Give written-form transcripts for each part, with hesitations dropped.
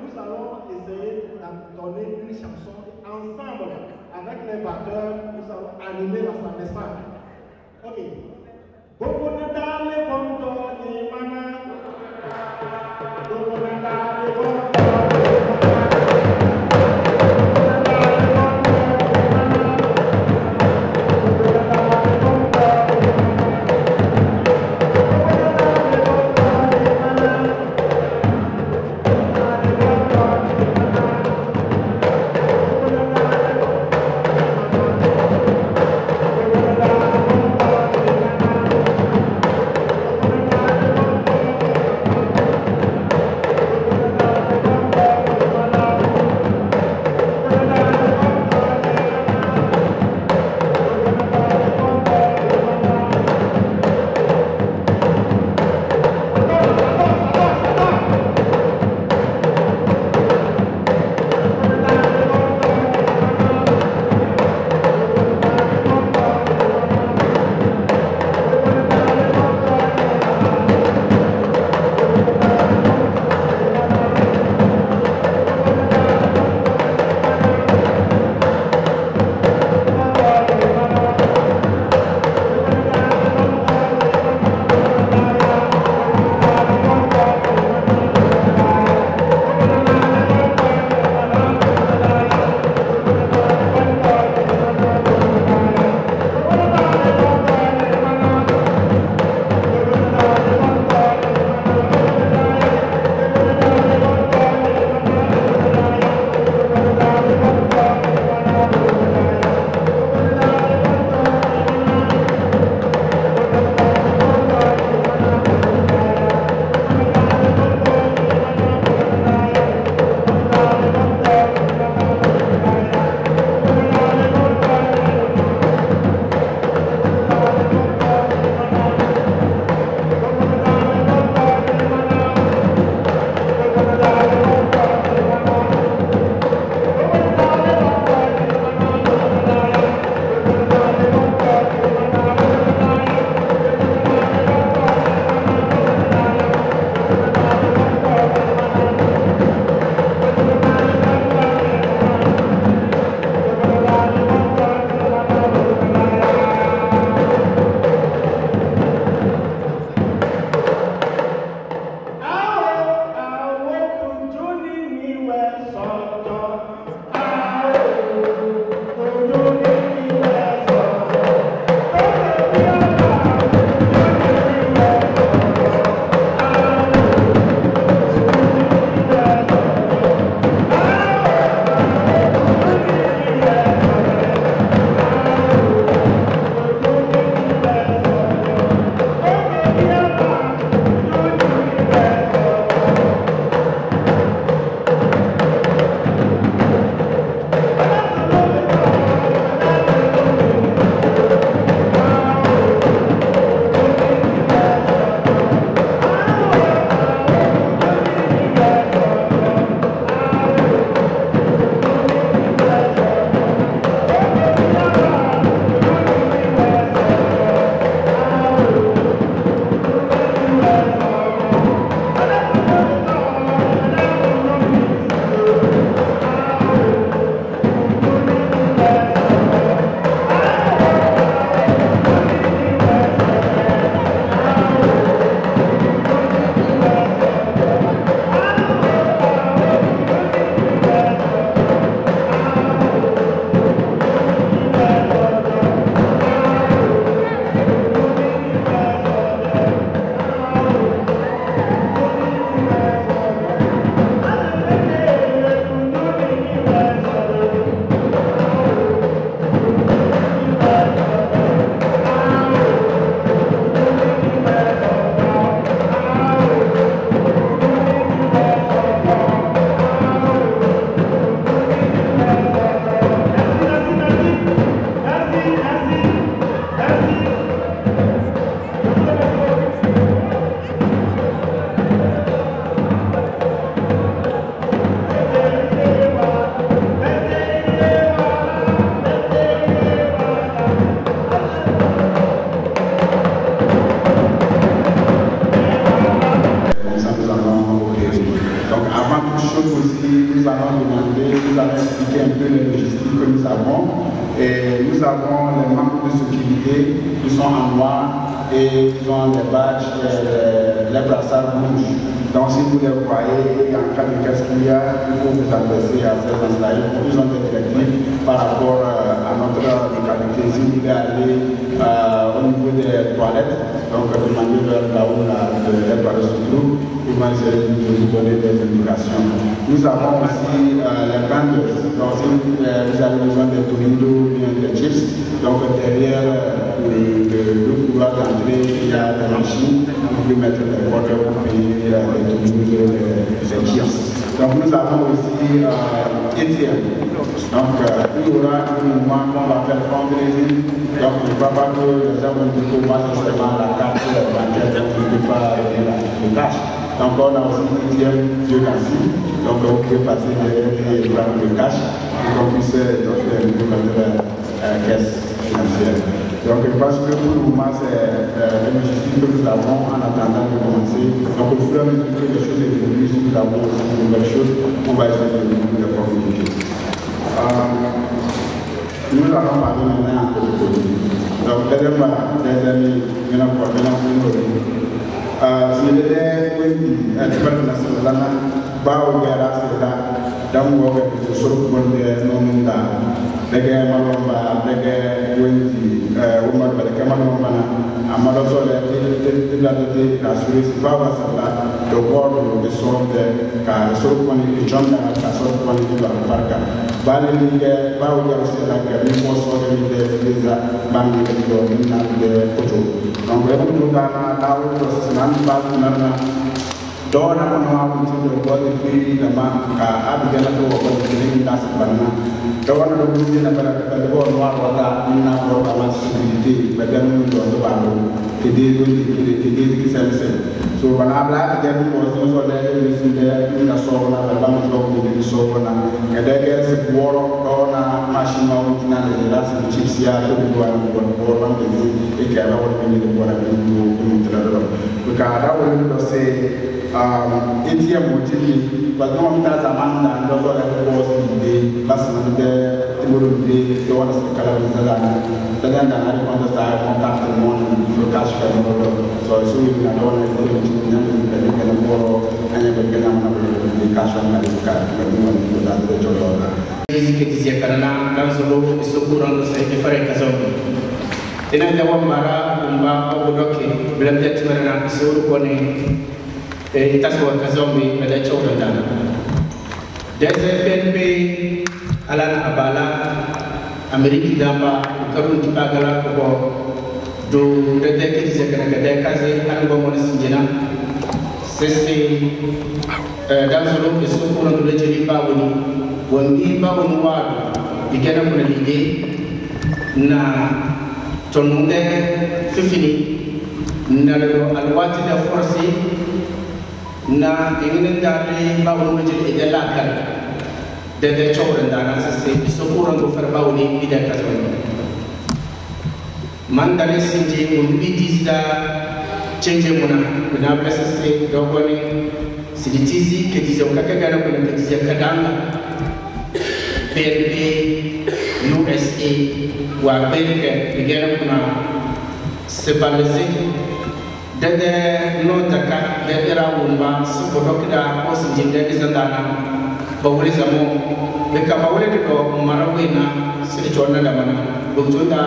Nous allons essayer de donner une chanson ensemble avec les batteurs. Nous allons animer l'ensemble, n'est-ce pas? Ok. ils sont en noir et ils ont des badges, les brassards rouges. Donc si vous les voyez, en cas de qu'est-ce qu'il y a, il faut vous adresser à ces gens-là. Ils ont des directives par rapport à notre localité. Si vous voulez aller au niveau des toilettes, donc demandez là où les toilettes se trouvent, ils vont essayer de vous donner des indications. Nous avons aussi les vendors. Donc si vous avez besoin de Doritos ou bien de chips, donc derrière le couloir d'entrée, il y a des machines, vous pouvez mettre des boîtes pour payer les Doritos et les chips. Donc nous avons aussi ATM. Donc il y aura un moment qu'on va faire fundraising. Donc il ne va pas que les gens vont dire qu'on va seulement la carte bancaire, donc on ne peut pas le cash. Donc on a aussi ATM Dieu merci. Donc vous pouvez passer des programmes de cash pour qu'on puisse offrir une caisse financière. Donc je pense que pour le moment c'est le logistique que nous avons en attendant de commencer. Donc au fur et à mesure que les choses évoluent, si nous avons aussi de nouvelles choses, on va essayer de les communiquer. Nous allons parler maintenant en Covid. Donc dernièrement, des amis, nous avons parlé de si les experts nationaux bawo gara sida dan wo ga so ko de no mun da daga malomba daga wonti umar ba daga malomba na amalo so le te la de la suisse bawa sala do gordo de so de ka so ko ni jonda ka so ko ni ba barka bale ni ge bawo ga sida ga ni mo so de visa bangi de do na de koto donc ko da na dawo do sanan ba na dona kono abuti do bodi fi na ma ka abigala to ko ni das banna dona do buti na bala ka do no wala na ko ka ma security badam do do ba ke de do ke sense so bana bla ke de ko so le ni si de na so na ba ma do ni so na ke de ke se woro dona machine ma wuti na de das chips ya to do an ko na de e ke ala woni ni do na ni do tra do ka da woni do se ATM motivi parce que on t'a zaman dans le volet de pose de parce que de de on a ce kala de ça dans la réponse à contact le monde le cash que nous so so na don na de na de que nous pour anya be que na cash na de ka nous on da de jolo que disait karana dans solo so courant de sai que fare kaso ina da wamara umba ko doke blabet marana so ko ne taswa kazombi pada chowda dana deze penbe alan abala ameriki damba karun tibagala ko do de ke dise kana de kaze an go mon sinjena sese dan solo ke so ko no le jeli bawoni woni bawoni wadu bigena ko lide na tonunde fifini na do alwati da force na ingin dari bawu majid idala kan de chowran dana sese isokuran go fer bawu ni bida kazoni man dale sinje mun bidizda change muna na blessese dogoni siditizi ke dizo kaka gara ko ke dizo kadanga PNP USA wa berke bigera kuna sebalese dede no taka de era wumba su ko dokida ko su jinde izandana ba wuri zamo be ka ba wuri ko marawina su chonna da mana bugtunda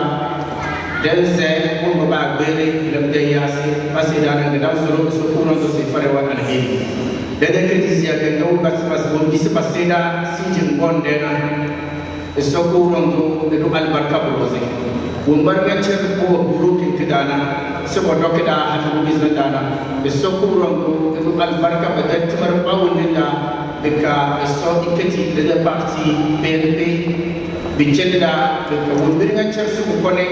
dense ko ba bere le de yasi pasida na da solo su ko no su fare wa alheri dede kritizia ke no ba pas bo disi pasida si jin gonde na so ko rondo de do albarka boloze wumbar ga cer ko rukin kidana sebo dokida anu bizandana besoko rongo edu albarka bedet mar bawunda beka so iketi de parti PNP bichenda beka wundiringa chersu kone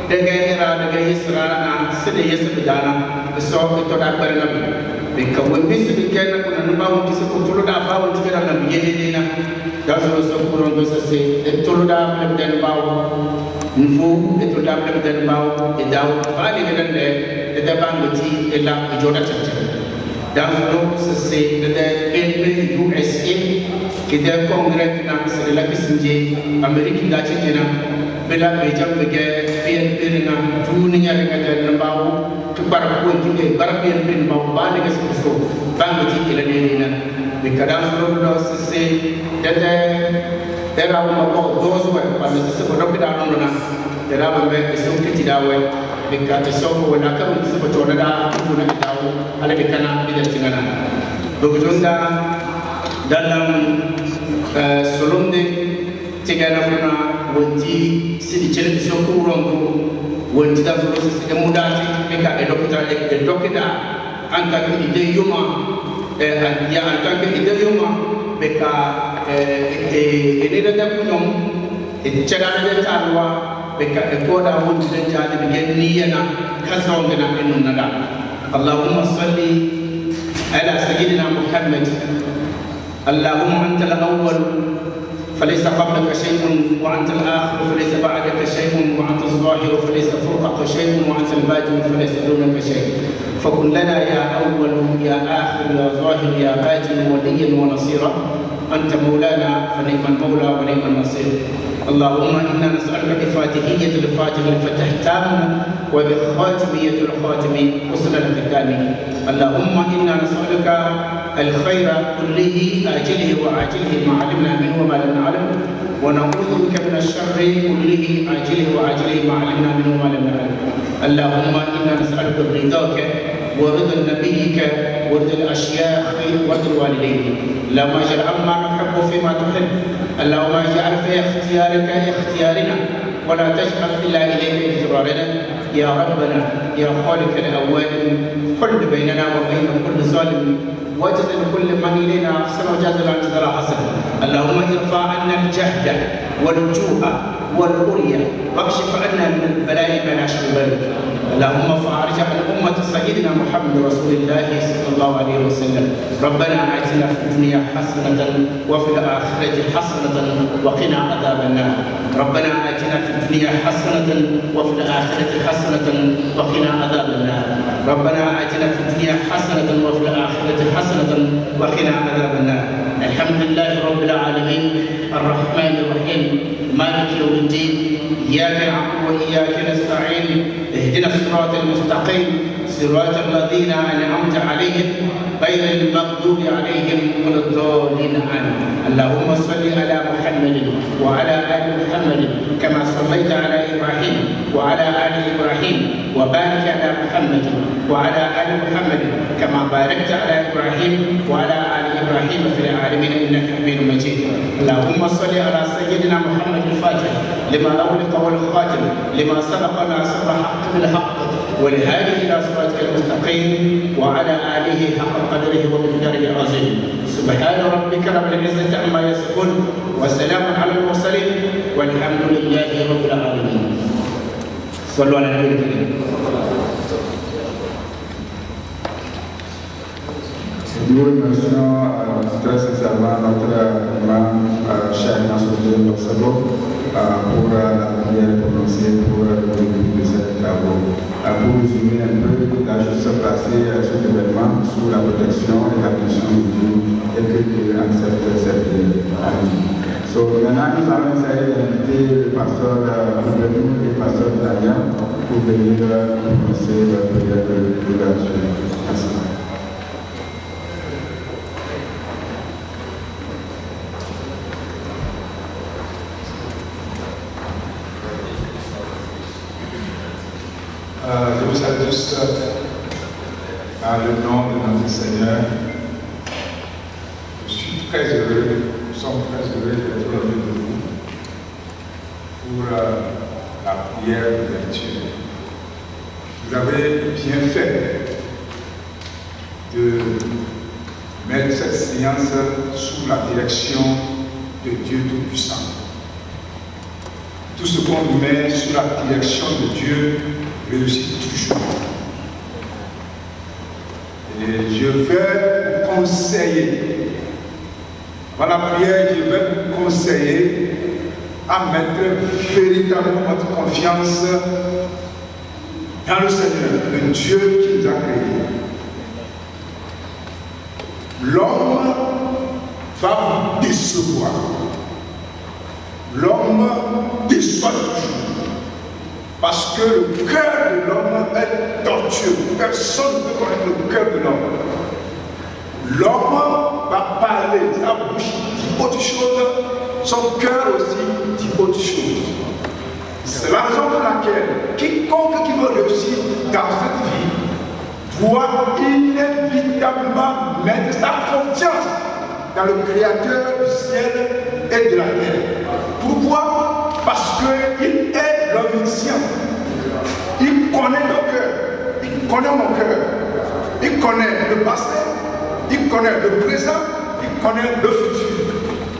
degera dega yesra na sede yesbidana so to da barna beka wundi se bikena kuna nubawu kise ko tuluda bawu tigera na biyedena daso so rongo se tuluda den bawu nfu eto dabla den bawo e daw baali den de bangati e la joda chacha dans se de PNP USA qui de congrès na se la kisinje Amérique da chena bela be jambe ge bien pirina dunia dengan dan bau kebar pun kita bar bien pin bau balik ke so bang ti ila ni na be kadang solo sese dada era uma ko dozo wa pa sese ko dokida no na era ba be so ke ti dawe be ka te so ko na ka se ko to da ko na dawo ala be kana bi da tingana dogonda dalam solonde tigana kuna wanti sidi chere so ko rongo wanti da so se ke mudati be ka e dokida anka ke ide yuma ya anka ke ide yuma be ka e ne da kunom e chagana de talwa be ka e ko da wanti da jadi be niyana kasonga na enun nada Allahumma salli على سيدنا محمد اللهم أنت الأول فليس قبلك شيء وأنت الآخر فليس بعدك شيء وأنت الظاهر فليس فوقك شيء وأنت الباطن فليس دونك شيء فكن لنا يا أول يا آخر يا ظاهر يا باطن وليا ونصيرا أنت مولانا فنعم المولى ونعم النصير اللهم إنا نسألك بفاتحية الفاتح الفتح تام وبخاتمية الخاتم وصل الختام اللهم إنا نسألك الخير كله آجله وعاجله ما علمنا منه وما لم نعلم ونعوذ بك من الشر كله آجله وعاجله ما علمنا منه وما لم نعلم اللهم إنا نسألك رضاك ورضا نبيك ورضا الأشياخ ورضا الوالدين اللهم اجعل عما نحب فيما تحب اللهم اجعل في اختيارك اختيارنا ولا تجعل إلا إليك اضطرارنا يا ربنا يا خالق الأول حل بيننا وبين كل ظالم واجزل كل من إلينا أحسن وجازل عن جزاء حسن اللهم ارفع عنا الجهد والجوع والبرية واكشف عنا من البلاء ما لا شر ذلك اللهم فارج عن أمة سيدنا محمد رسول الله صلى الله عليه وسلم ربنا آتنا في الدنيا حسنة وفي الآخرة حسنة وقنا عذاب النار ربنا آتنا في الدنيا حسنة وفي الآخرة حسنة وقنا عذاب النار ربنا آتنا في الدنيا حسنة وفي الآخرة حسنة وقنا عذاب النار الحمد لله رب العالمين الرحمن الرحيم مالك يوم الدين إياك نعبد وإياك نستعين اهدنا الصراط المستقيم صراط الذين أنعمت عليهم غير المغضوب عليهم ولا الضالين آمين اللهم صل على محمد وعلى آل محمد كما صليت على إبراهيم وعلى آل إبراهيم وبارك على محمد وعلى آل محمد كما باركت على إبراهيم وعلى آل إبراهيم في العالمين إنك حميد مجيد اللهم صل على سيدنا محمد الفاتح لما أغلق والخاتم لما سبق ناصر الحق بالحق والهادي إلى صراطك المستقيم وعلى آله حق قدره ومقداره العظيم سبحان ربك رب العزة عما يصفون وسلام على المرسلين والحمد لله رب العالمين صلوا على النبي الكريم. Nous remercions très sincèrement notre imam Cheikh Nasruddin Sabo pour la prière prononcée pour le début de ces travaux. Pour résumer un peu, il a juste placé cet événement sous la protection et l'attention de Dieu et que Dieu accepte cette année. Maintenant, nous allons essayer d'inviter le pasteur Gouvernement et le pasteur Daniel pour venir prononcer la prière de l'ouverture. Merci. Je vous salue tous dans le nom de notre Seigneur. Je suis très heureux, nous sommes très heureux d'être venus de vous pour la prière d'ouverture. Vous avez bien fait de mettre cette séance sous la direction de Dieu Tout-Puissant. Tout ce qu'on met sous la direction de Dieu réussit toujours. Et je vais vous conseiller, dans la prière, je vais vous conseiller à mettre véritablement votre confiance dans le Seigneur, le Dieu qui nous a créés. L'homme va vous décevoir. L'homme déçoit toujours. Parce que le cœur de l'homme est tortueux. Personne ne peut connaître le cœur de l'homme. L'homme va parler, sa bouche dit autre chose, son cœur aussi dit autre chose. C'est la raison pour laquelle quiconque qui veut réussir dans cette vie doit inévitablement mettre sa confiance dans le Créateur du ciel et de la terre. Pourquoi? Parce qu'il est l'omniscient. Il connaît nos cœurs, il connaît mon cœur, il connaît le passé, il connaît le présent, il connaît le futur.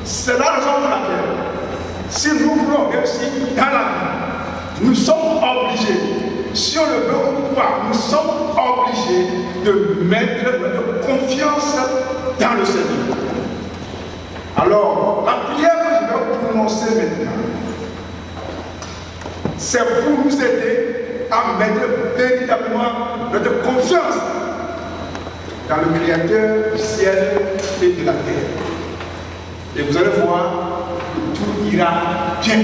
C'est la raison pour laquelle, si nous voulons réussir dans la vie, nous sommes obligés, si on le veut ou pas, nous sommes obligés de mettre notre confiance dans le Seigneur. Alors, la prière que je vais prononcer maintenant, c'est pour nous aider à mettre véritablement notre confiance dans le Créateur du ciel et de la terre. Et vous allez voir que tout ira bien.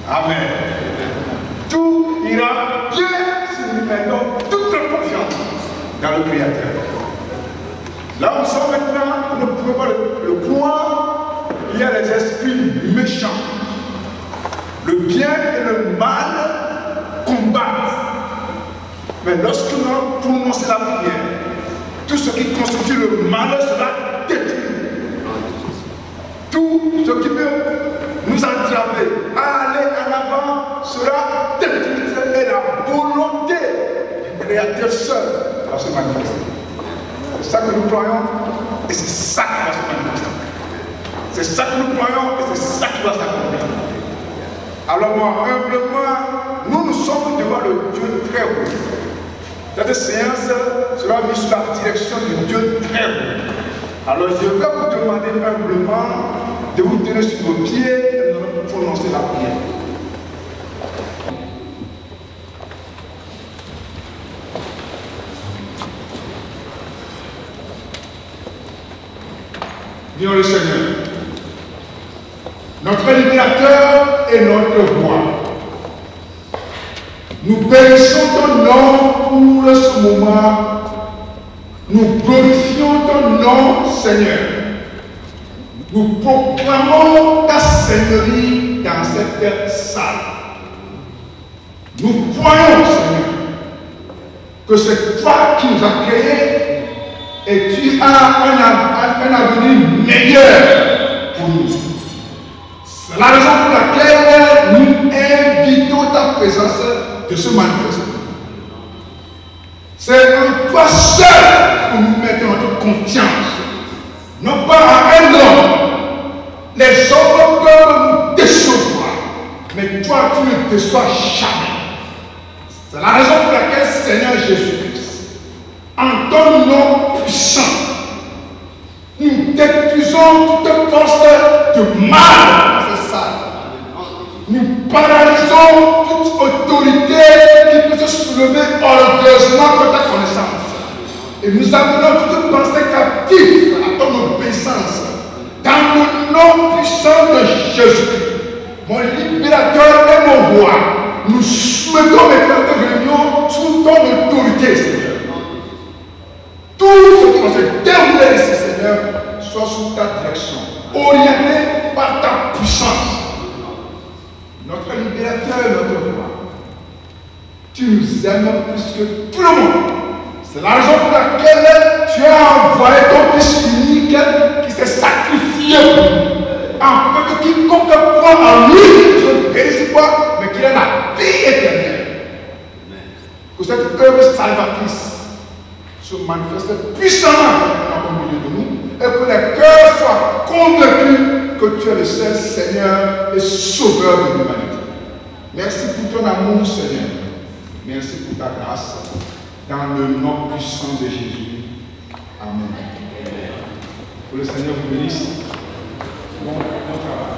Amen. Tout ira bien si nous mettons toute notre confiance dans le Créateur. Là où nous sommes maintenant, nous ne pouvons pas le point, il y a les esprits méchants. Le bien et le mal combattent. Mais lorsque nous allons prononcer la prière, tout ce qui constitue le mal sera détruit. Tout ce qui peut nous entraver à aller en avant sera détruit. Et la volonté du Créateur seul va se manifester. C'est ça que nous croyons et c'est ça qui va se manifester. C'est ça que nous croyons et c'est ça qui va s'accomplir. Alors moi, humblement, nous sommes devant le Dieu très haut. Cette séance sera mise sous la direction du Dieu très haut. Alors je vais vous demander humblement de vous tenir sur vos pieds et de prononcer la prière. Disons le Seigneur, notre libérateur et notre roi. Nous bénissons ton nom pour ce moment. Nous glorifions ton nom, Seigneur. Nous proclamons ta seigneurie dans cette salle. Nous croyons, Seigneur, que c'est toi qui nous as créés et tu as un avenir meilleur pour nous. C'est la raison pour laquelle nous invitons ta présence de se manifester. C'est en toi seul que nous mettons notre confiance. Non pas à un homme. Les hommes peuvent nous décevoir, mais toi tu ne déçois jamais. C'est la raison pour laquelle, Seigneur Jésus-Christ, en ton nom puissant, nous détruisons toute force de mal. C'est ça. Nous paralysons toute autorité qui peut se soulever orgueilleusement contre ta connaissance. Et nous amenons toute pensée captive à ton obéissance. Dans le nom puissant de Jésus-Christ, mon libérateur et mon roi, nous soumettons maintenant notre réunion sous ton autorité, Seigneur. Tout ce qui va se dérouler ici, Seigneur, soit sous ta direction, orienté par ta puissance. Notre libérateur et notre roi, tu nous aimes plus que tout le monde. C'est la raison pour laquelle tu as envoyé ton Fils unique qui s'est sacrifié pour nous. Afin que quiconque croit en lui ne périsse pas, mais qu'il ait la vie éternelle. Que cette œuvre salvatrice se manifeste puissamment au milieu de nous et que les cœurs soient convaincus que tu es le seul Seigneur et Sauveur de l'humanité. Merci pour ton amour, Seigneur. Merci pour ta grâce. Dans le nom puissant de Jésus. Amen. Que le Seigneur vous bénisse. Bon travail.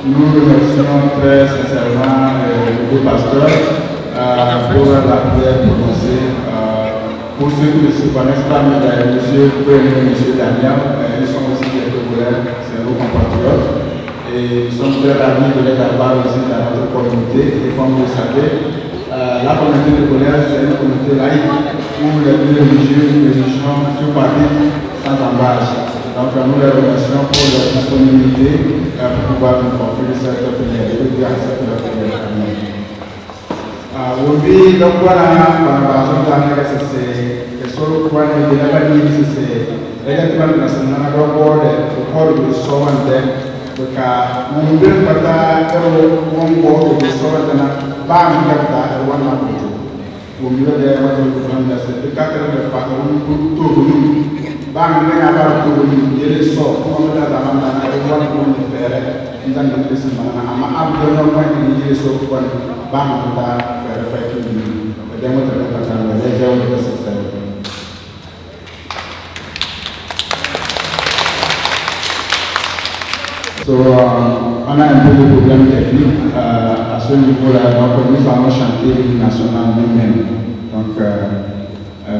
Nous remercions très sincèrement le nouveau pasteur pour la prière prononcée. Pour ceux qui ne se connaissent pas, M. Premier, M. Daniel, ils sont aussi quelques scolaires, c'est nos compatriotes. Et nous sommes très ravis de les avoir ici dans notre communauté. Et comme vous le savez, la communauté de collège, c'est une communauté laïque où les deux religions sont parties sans embâche. Donc nous les remercions pour leur disponibilité pour pouvoir nous confier cette prière et de accepter la prière. Oui, donc voilà, c'est solo pour les délais, c'est exactement la semaine ka mungkin pada monggo di soal tanah bang yang tak warna itu, mungkin dia macam orang biasa. Jika kita berpakai turun, bang ini apa turun jadi so, mungkin ada mana ada warna pun diferent. Dan kita semua nama abdul nama ini jadi so pun bang kita verify ini. Dia macam macam dia jauh lebih sukses. So, on a un peu de problème technique à ce niveau-là, donc nous allons chanter l'hymne national nous-mêmes. Donc,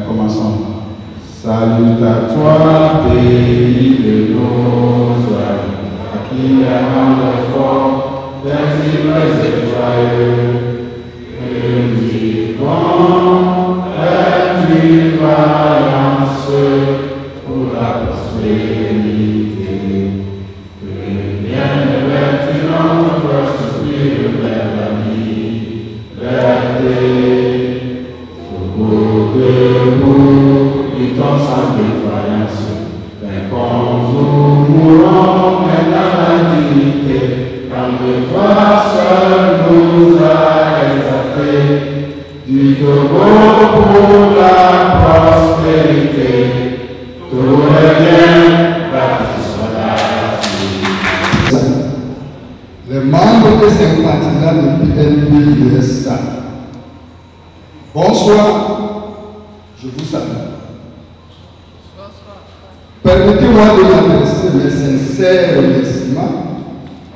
commençons. Salut à toi, pays de nos oies, à qui la rendre fort, paisible et joyeux. Et nous vivons, et vaillance pour la prospérité. Sans défaillance, mais quand nous mourons, mais dans la dignité, quand toi seul nous a exaltés, du Togo pour la prospérité, tout est bien, bâti soit la les membres et sympathisants de PNP USA. Bonsoir, je vous salue. Permettez-moi de m'adresser mes sincères remerciements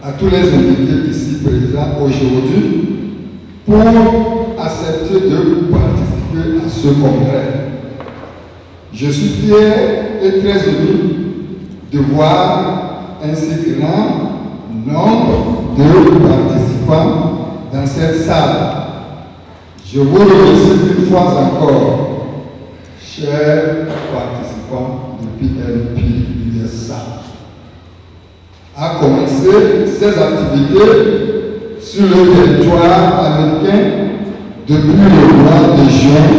à tous les invités ici présents aujourd'hui pour accepter de participer à ce congrès. Je suis fier et très ému de voir un si grand nombre de participants dans cette salle. Je vous remercie une fois encore, chers participants du PNP USA. A commencé ses activités sur le territoire américain depuis le mois de juin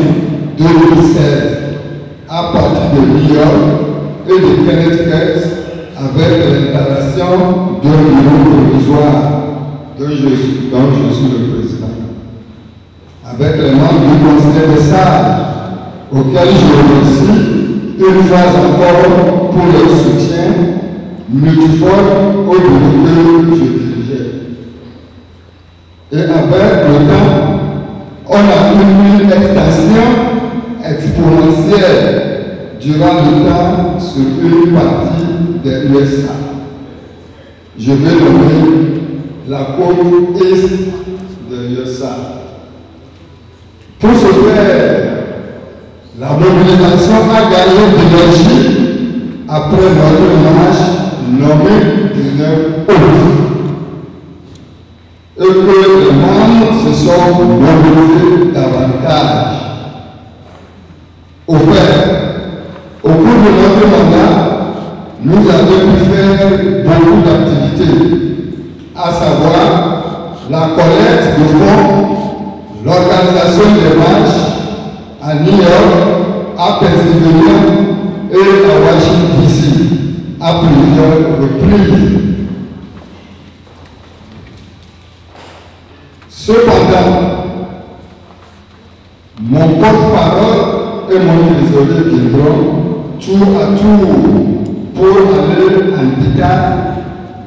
2016 à partir de New York et de Connecticut avec l'installation d'un bureau provisoire dont je suis le président. Avec les membres du conseil de salle auxquels je remercie une fois encore pour leur soutien multiforme au bureau que je dirigeais. Et avec le temps, on a eu une extension exponentielle durant le temps sur une partie des USA. Je vais nommer la côte est de USA. Pour ce faire, la mobilisation a gagné de l'énergie après notre marche nommée 19 août. Et que les membres se sont mobilisés davantage. Au fait, au cours de notre mandat, nous avons pu faire beaucoup d'activités, à savoir la collecte de fonds, l'organisation des marches à New York, à Pennsylvanie et à Washington DC à plusieurs reprises. Cependant, mon porte-parole et mon trésorier viendront tour à tour pour aller en détail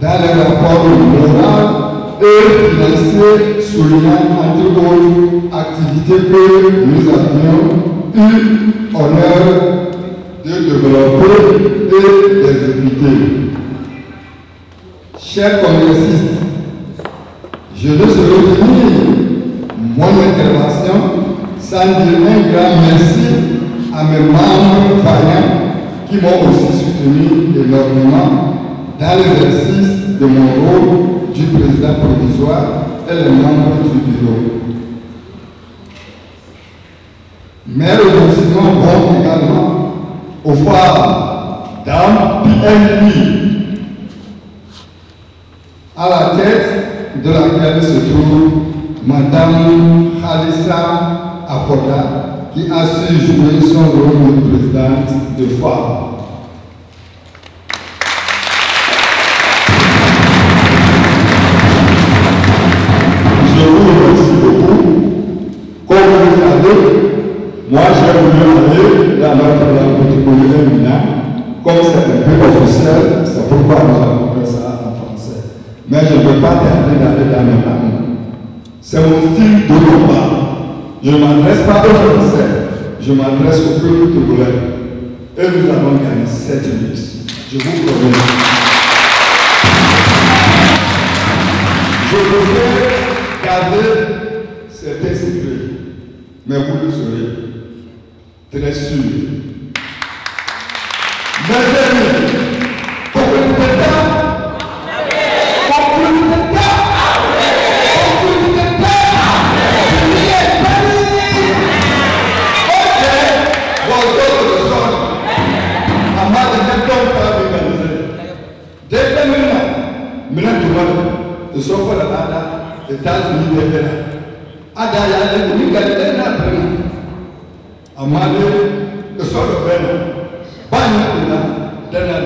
dans les rapports moraux et financiers soulignant entre autres activités que nous avions eu honneur de développer et d'exécuter. Chers congressistes, je ne saurais finir mon intervention sans dire un grand merci à mes membres vaillants qui m'ont aussi soutenu énormément dans l'exercice de mon rôle du président provisoire et les membres du bureau. Mes remerciements vont également aux femmes, dames, PNP, à la tête de laquelle se trouve Madame Khalissa Akoda, qui a su jouer son rôle de présidente de femmes. Je vous remercie beaucoup. Comme vous le savez, moi j'ai voulu aller dans notre langue protocolaire, comme c'est un peu officiel, c'est pourquoi nous avons fait ça en français. Mais je ne veux pas tarder d'aller dans mes langues. C'est mon style de combat. Je ne m'adresse pas aux Français, je m'adresse au peuple togolais. Et nous avons gagné 7 minutes. Je vous promets. Je voudrais garder certains secrets, mais vous le saurez. Très sûr. Mes amis, de son corps à les États-Unis de l'État. Ada ya le ni galile na prena. Amale de son le prena. Banya ina dana.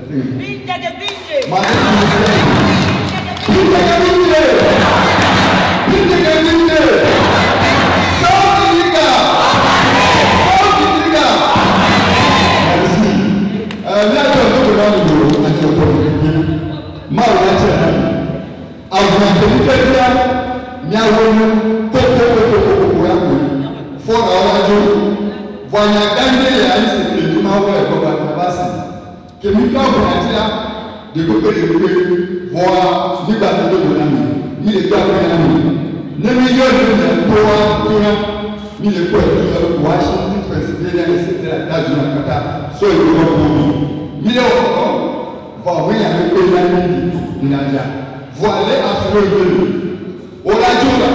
Binge. Ma binge. Soniga. Là je vais dans le bureau, ma voilà à ce revenu. On l'a dit là.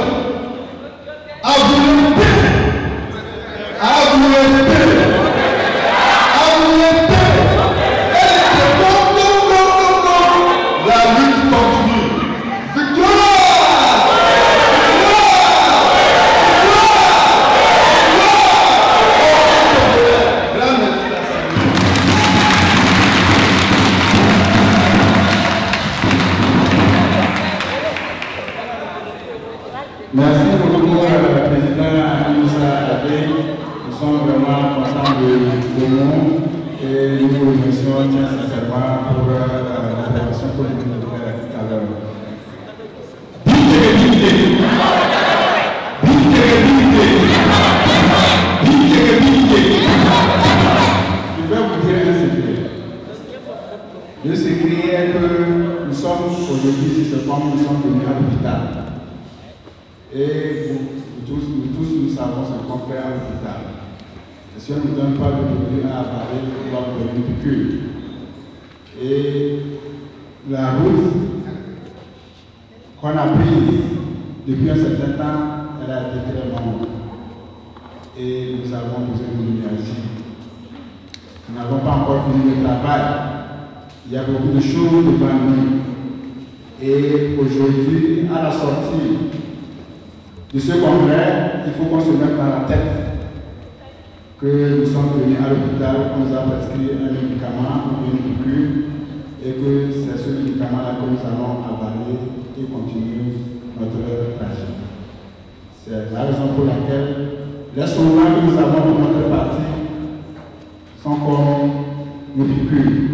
À vous le paix. À vous le paix. À vous le paix. Et la lutte continue. Victoire! Merci beaucoup, Président Moussa Abbé. Nous sommes vraiment contents de nous et nous vous remercions très sincèrement pour l'intervention que vous nous avez faite à l'heure. Je vais vous dire un secret. Le secret est que nous sommes aujourd'hui, si c'est comme nous sommes venus à l'hôpital. Et nous tous, nous savons ce qu'on fait à l'hôpital. Et si on ne nous donne pas de produit à avaler, on va vous donner une piqûre. Et la route qu'on a prise depuis un certain temps, elle a été très longue. Et nous avons besoin de l'énergie. Nous n'avons pas encore fini le travail. Il y a beaucoup de choses devant nous. Et aujourd'hui, à la sortie de ce congrès, il faut qu'on se mette dans la tête que nous sommes venus à l'hôpital, on nous a prescrit un médicament ou une piqûre et que c'est ce médicament-là que nous allons avaler et continuer notre trajet. C'est la raison pour laquelle les slogans que nous avons pour notre parti sont comme nos piqûres.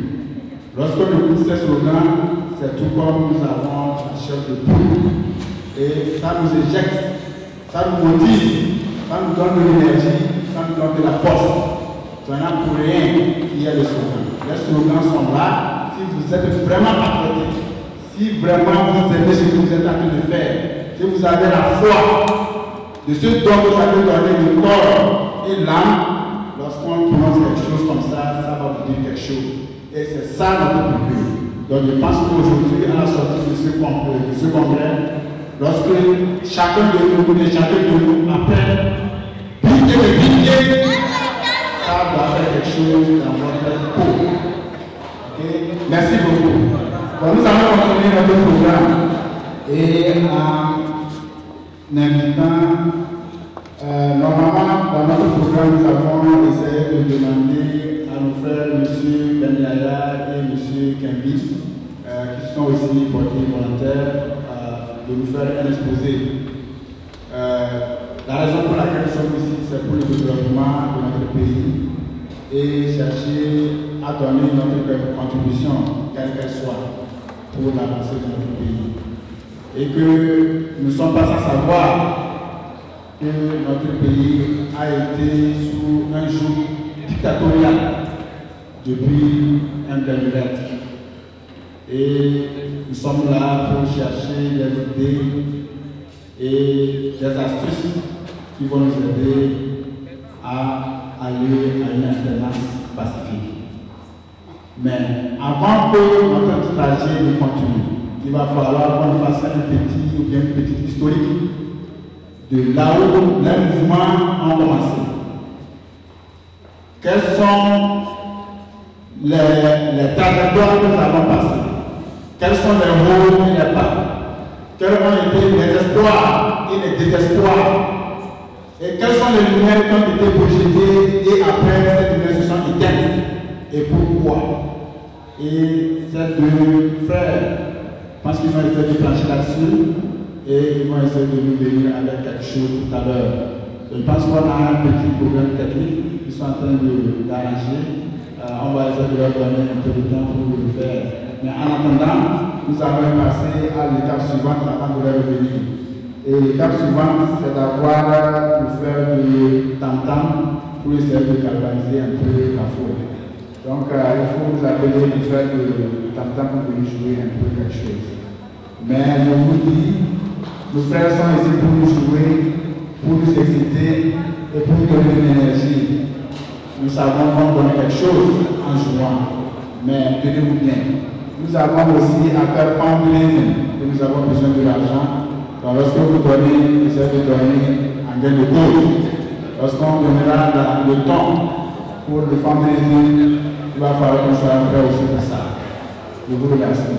Lorsque nous écoutons ces slogans, c'est tout comme nous avons la chair de poule et ça nous éjecte. Ça nous motive, ça nous donne de l'énergie, ça nous donne de la force. Ce n'est pas pour rien qu'il y a les slogans. Les slogans sont là. Si vous êtes vraiment patriotique, si vraiment vous aimez ce que vous êtes en train de faire, si vous avez la foi de ce dont vous avez donné le corps et l'âme, lorsqu'on prononce quelque chose comme ça va vous dire quelque chose. Et c'est ça notre culture. Donc je pense qu'aujourd'hui, à la sortie de ce congrès, lorsque chacun de nous appelle billet, ça doit faire quelque chose dans votre peau. Okay? Merci beaucoup. Bon, nous allons continuer notre programme et en invitant, normalement dans notre programme nous avons essayé de demander à nos frères M. Benyaya et M. Kembi, qui sont aussi portés volontaires, de nous faire un exposé. La raison pour laquelle nous sommes ici, c'est pour le développement de notre pays et chercher à donner notre contribution, quelle qu'elle soit, pour l'avancée de notre pays. Et que nous ne sommes pas sans savoir que notre pays a été sous un joug dictatorial depuis un demi-lettre. Et nous sommes là pour chercher des idées et des astuces qui vont nous aider à aller à une alternance pacifique. Mais avant que notre trajet ne continue, il va falloir qu'on fasse un petit ou bien une petite historique de là où les mouvements ont commencé. Quels sont les trajectoires que nous avons passées? Quels sont les rôles et les pas? Quels ont été les espoirs et les désespoirs? Et quelles sont les lumières qui ont été projetées et après cette lumière se sont éteintes? Et pourquoi? Et ces deux frères, je pense qu'ils vont essayer de plancher là-dessus et ils vont essayer de nous venir avec quelque chose tout à l'heure. Je pense qu'on a un petit problème technique qu'ils sont en train d'arranger. On va essayer de leur donner un peu de temps pour le faire. Mais en attendant, nous allons passer à l'étape suivante avant de leur revenir. Et l'étape suivante, c'est d'avoir le faire du tam-tam pour essayer de galvaniser un peu la foule. Donc, il faut vous appeler le faire du tam-tam pour nous jouer un peu quelque chose. Mais je vous dis, nos frères sont ici pour nous jouer, pour nous exciter et pour nous donner de l'énergie. Nous savons qu'on donne quelque chose en jouant, mais tenez-vous bien. Nous avons aussi à faire fundraising et nous avons besoin de l'argent. Donc lorsque vous donnez, essayez de donner en gain de cause. Lorsqu'on donnera le temps pour le fundraising, il va falloir qu'on soit prêt aussi pour ça. Je vous remercie.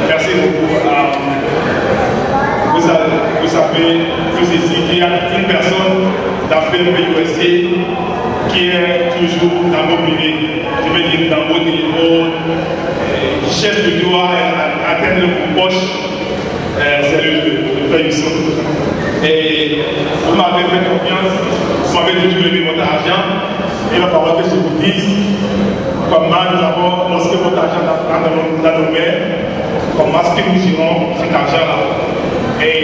Merci beaucoup. Vous savez tous ici qu'il y a une personne dans PMP USA qui est toujours dans vos privés, je veux dire dans vos téléphones, qui cherche toujours à atteindre vos poches, c'est le Frère Youssou. Et vous m'avez fait confiance, vous m'avez toujours donné votre argent, et il va falloir que je vous dise comment nous avons, lorsque votre argent entre dans nos mains, comment est-ce que nous gérons cet argent-là. Et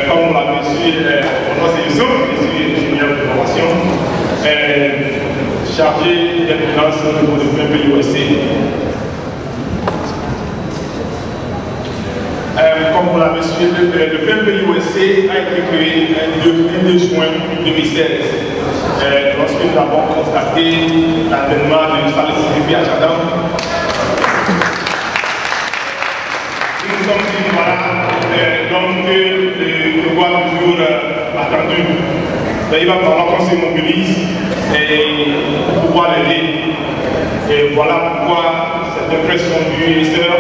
comme on l'a su, mon nom c'est Youssou, je suis ingénieur de formation, chargé des finances au niveau de PMP USA. Comme vous l'avez su, le PMP USA a été créé le 2 juin 2016. Lorsque nous avons constaté l'avènement de l'histoire de CCP à Chadam, nous nous sommes dit, voilà, donc le roi toujours attendu. Il va falloir qu'on se mobilise pour pouvoir l'aider. Et voilà pourquoi certaines pressions du ministère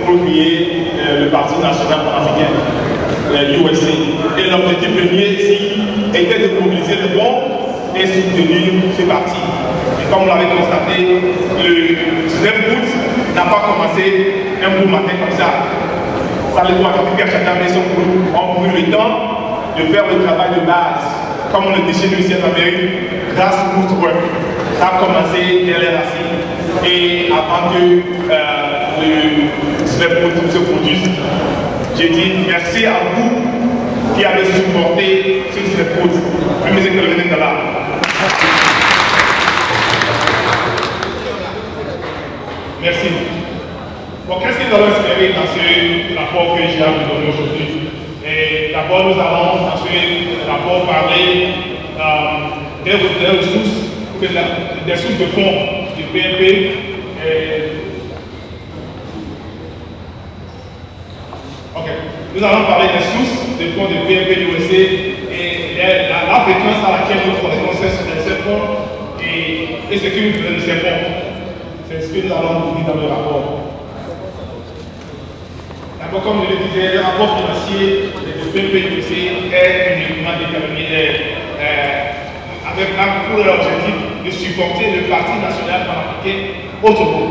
pour créer le Parti national panafricain, USA. Et l'objectif premier ici était de mobiliser le fonds et soutenir ce parti. Et comme vous l'avez constaté, le 19 août n'a pas commencé un beau matin comme ça. Ça les voit que chacun et son groupe ont pris le temps de faire le travail de base. Comme on le dit chez nous ici en Amérique, grassroots work. Ça a commencé dès les racines. Et avant que le 19 août se produise, j'ai dit merci à vous qui avez supporté ce 19 août. Même les économies de là. Merci. Bon, qu'est-ce que nous allons espérer dans ce rapport que j'ai à vous donner aujourd'hui? D'abord, nous allons dans ce rapport parler des ressources, des sources de fonds du PMP. Ok. Nous allons parler des sources de fonds du PMP USA et la fréquence à laquelle nous prenons ces fonds et ce que nous faisons de ces fonds. C'est ce que nous allons vous dire dans le rapport. D'abord, comme je le disais, le rapport financier du PMP USA est uniquement déterminé pour l'objectif de supporter le Parti national panafricain au Togo.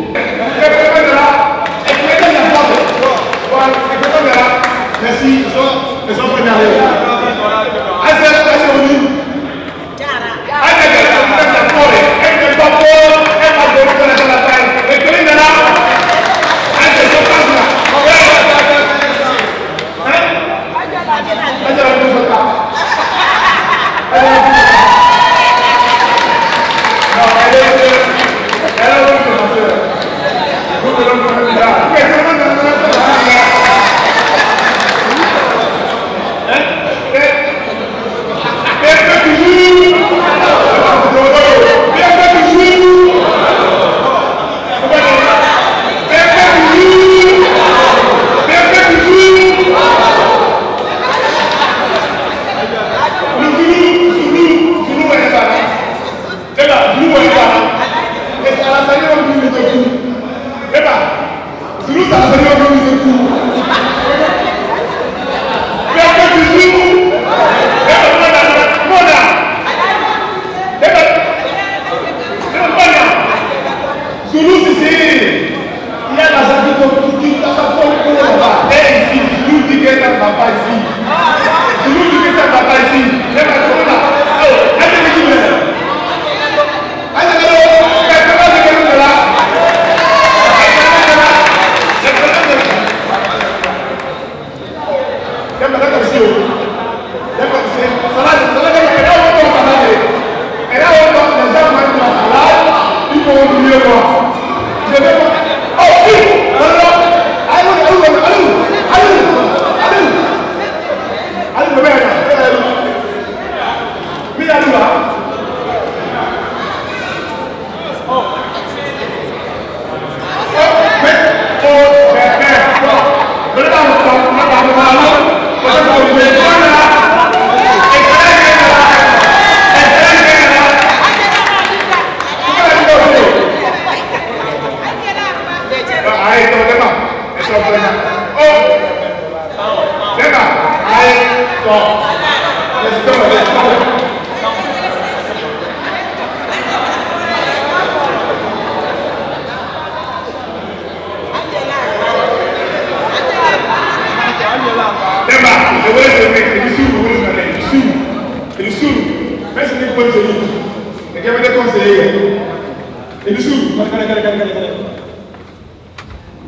Merci. Ils sont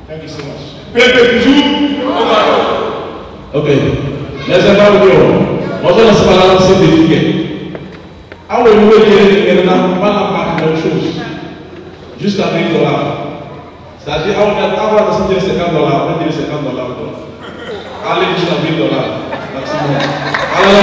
Thank you so much. Okay. Let's have a go. What's the small certificate? I will wait in another chose. Jusqu'à $1000. C'est-à-dire, on va $50, $50. Allez jusqu'à $1000. Maximum. Alors,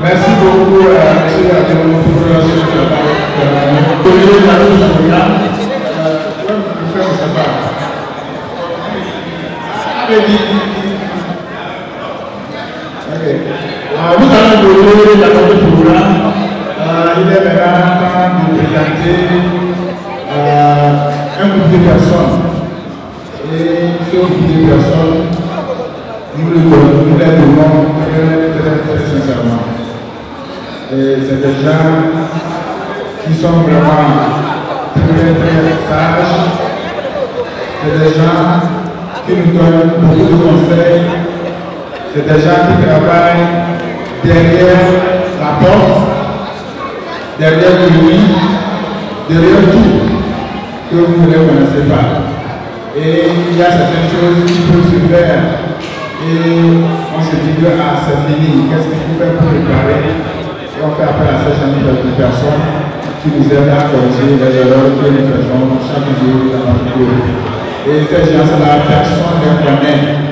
Merci beaucoup à M. Adéon pour la Nous allons donner la carte du programme. Il est maintenant temps de présenter un groupe de personnes. Et ce groupe de personnes, nous les donnons très sincèrement. Et c'est des gens qui sont vraiment très sages. C'est des gens qui nous donnent beaucoup de conseils. C'est des gens qui travaillent derrière la porte, derrière le lit, derrière tout que vous ne connaissez pas. Et il y a certaines choses qui peuvent se faire. Et on se dit que c'est fini, qu'est-ce qu'il faut faire pour préparer? Et on fait appel à ces gens de personnes qui nous aident à corriger les erreurs que nous faisons chaque jour dans notre cours. Et ces gens-là, personne ne les connaît.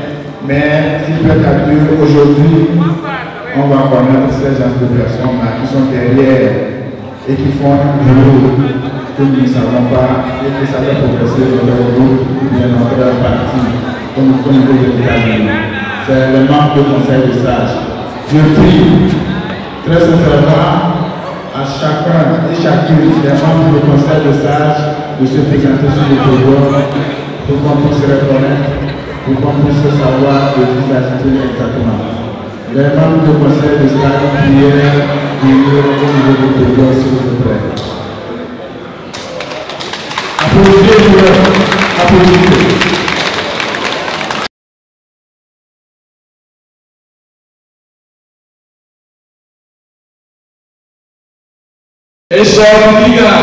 Mais s'il peut être Dieu, aujourd'hui, on va connaître ces gens de personnes qui sont derrière et qui font un boulot que nous ne savons pas et que ça fait progresser notre groupe ou bien notre parti au niveau de l'État. C'est le manque de conseil de sages. Je prie très sincèrement à chacun et chacune des membres du conseil de sages de se présenter sur le podium pour qu'on puisse se reconnaître, pour qu'on puisse savoir de qui s'agit exactement. Les membres du conseil de sages prièrent au niveau du podium, s'il vous plaît. Applaudissez-vous. Essa diga.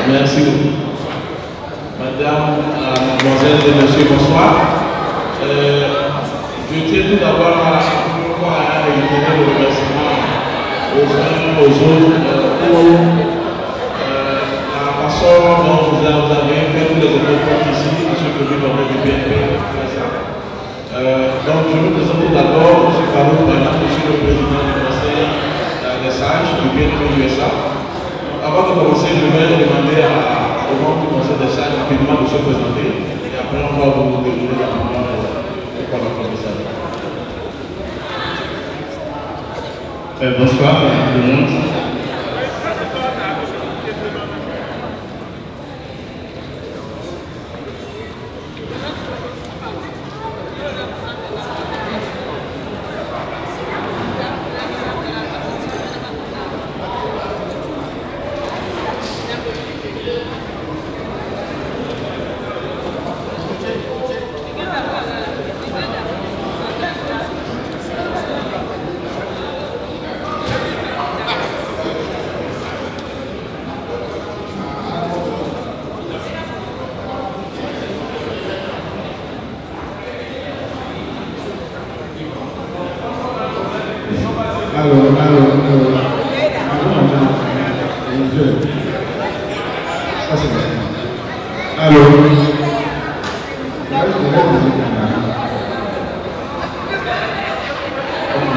Merci beaucoup. Madame, mademoiselle et monsieur, bonsoir. Je tiens tout d'abord à réitérer le remerciement aux uns aux autres pour la façon dont vous avez fait tous les efforts ici, monsieur le président du BNP. Donc je me présente tout d'abord, M. Farouk Bana, monsieur le président du conseil des sages du BNP USA. Avant de commencer, je vais demander au membre du conseil des sages rapidement de se présenter et après on va vous dérouler rapidement pour la message. Bonsoir tout le monde.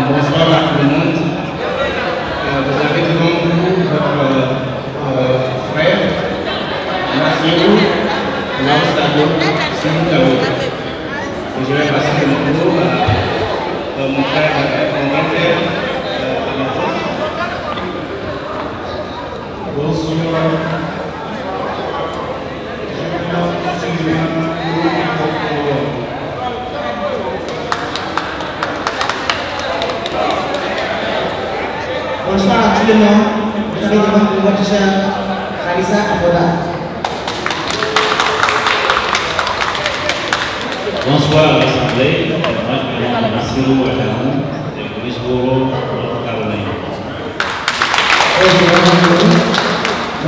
Bonsoir à tout le monde. Vous avez devant vous votre frère, Nassirou, Laosado, Simutao. Je vais passer le micro à mon frère, mon grand frère, bonsoir. Bonsoir à tout le monde. Vous avez devant vous votre chère Khalissa Afoda. Bonsoir à l'Assemblée. Moi, je m'appelle Nassirou Alamou, de Greensboro, North Carolina.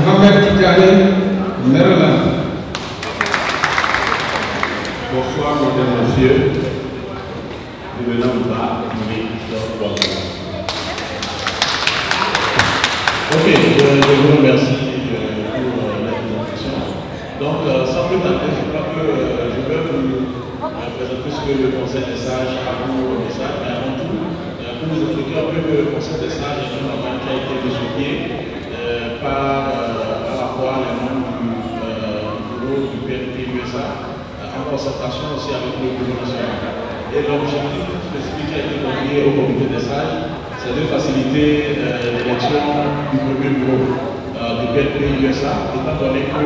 Mohamed Tidjane, Maryland. Bonsoir, mesdames et messieurs. Nous venons de bas, Ok, je vous remercie pour la présentation. Donc, sans plus tarder, je crois que je vais vous présenter ce que le Conseil des sages a pour le message, mais avant tout, pour vous expliquer un peu que le Conseil des sages est un organe qui a été désigné par à la fois les membres du bureau du BNP USA, en concertation aussi avec le bureau national. Et l'objectif spécifique qui a été confié au comité des sages, c'est de faciliter l'élection du premier bureau du BNP USA, étant donné que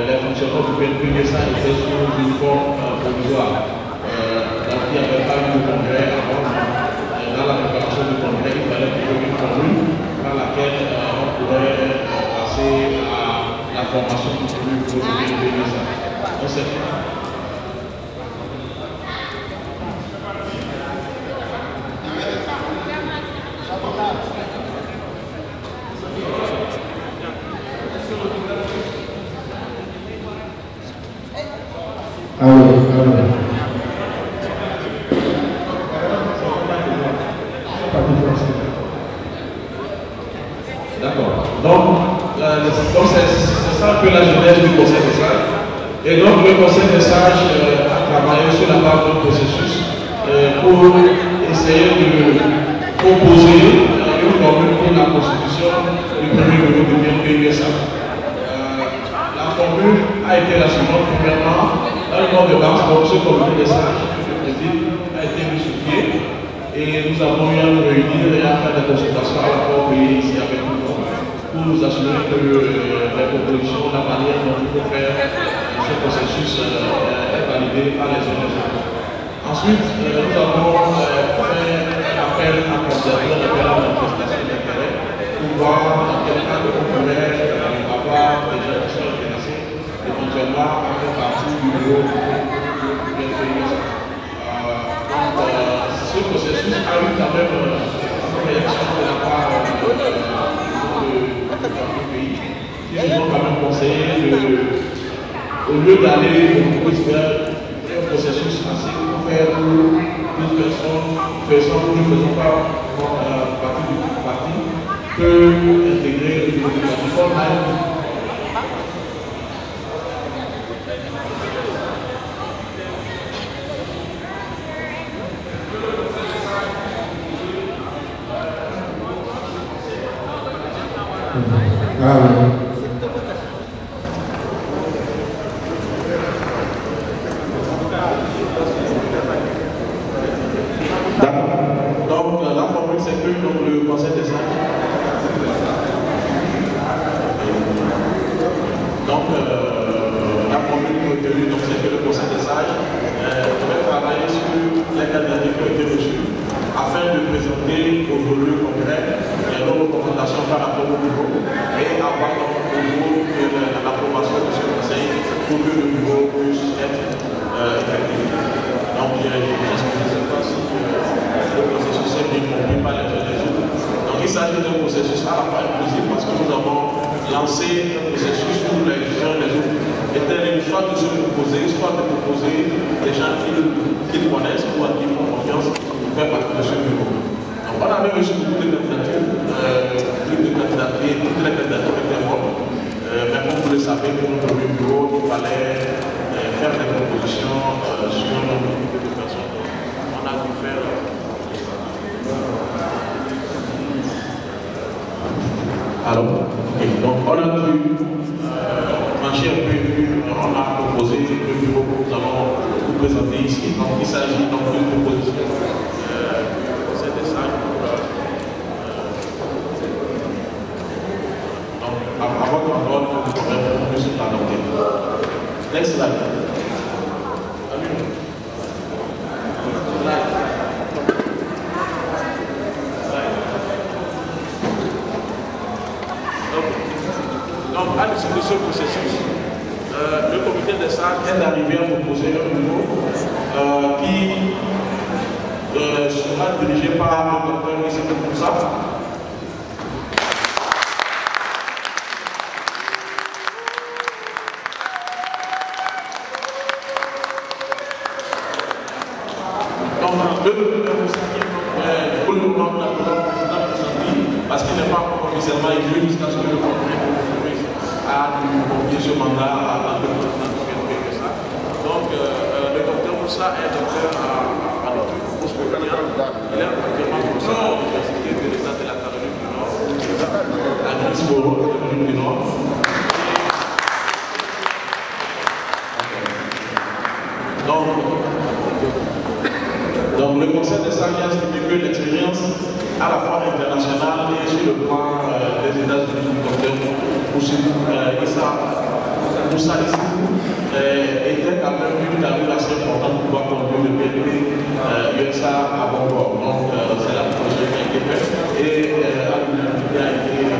les fonctionnaires du BNP USA étaient sous une forme provisoire. Donc il n'y avait pas eu de congrès avant. Dans la préparation du congrès, il fallait trouver une formule par laquelle on pourrait passer à la formation du premier bureau du BNP USA. Donc c'est D'accord. Donc c'est ça un peu la jeunesse du Conseil des sages. Et donc le Conseil des sages a travaillé sur la base d'un processus pour essayer de proposer une formule pour la constitution du premier bureau du BNP USA. La formule a été la suivante. Premièrement, dans le nom de base, donc ce comité des sages a été mis sur pied et nous avons eu à nous réunir et à faire des consultations à la fois pays ici avec nous pour nous assurer que les propositions, la manière dont il faut faire ce processus est validé par les organisations. Ensuite, nous avons fait un appel à candidature, un appel à manifestation d'intérêt pour voir dans quel cas on pourrait avoir des gens qui sont intéressés éventuellement à faire partie du bureau du BNP. eu quand même une réaction de la part du pays qui nous ont quand même conseillé au lieu d'aller vers un processus assez ouvert pour plus personnes, faisant ou ne faisant pas partie du parti, peut intégrer le niveau de la réforme. Donc la formule c'est que le conseil des sages. Donc la formule retenue c'est que le conseil des sages devait travailler sur les candidatures qui ont été reçues afin de présenter au lieu concret nos recommandations par rapport au niveau et avoir donc au niveau l'approbation de ce conseil pour que le niveau puisse être effectif. Donc je ne sais pas si le processus est bien compris par les uns et les autres. Donc il s'agit d'un processus à la fois inclusif parce que nous avons lancé un processus où les uns et les autres étaient soit de se proposer, soit de proposer des gens qu'ils connaissent ou à qui ils font confiance pour faire partie de ce bureau. Donc on avait reçu beaucoup de candidatures, toutes les candidatures étaient bonnes. Mais comme vous le savez, pour notre premier bureau, il fallait faire des propositions sur un nombre de personnes. On a pu faire. Alors, okay. Donc on a pu marcher un peu, on a proposé le bureau que nous allons vous présenter ici. Donc il s'agit donc d'une proposition. C'était ça. Donc avant qu'on donne, nous pourrons plus l'adopter. Next slide. Donc, à l'issue de ce processus, le comité des sages est arrivé à proposer un bureau qui sera dirigé par le docteur Issaoui Moussa. Donc, le docteur Moussa qui pour le moment la président parce qu'il n'est pas encore officiellement élu jusqu'à ce que le congrès a confié ce mandat à le président de ça. Donc, le docteur Moussa est docteur à il est actuellement professeur à l'université de l'État de la Caroline du Nord, à Greensboro, Caroline du Nord. Donc, le conseil des sages a estimé que l'expérience à la fois internationale et sur le plan des États-Unis du docteur Moussa était quand même une carrière assez importante pour pouvoir conduire le PNP USA à bon port. Donc c'est la proposition qui a été faite et à l'unanimité a été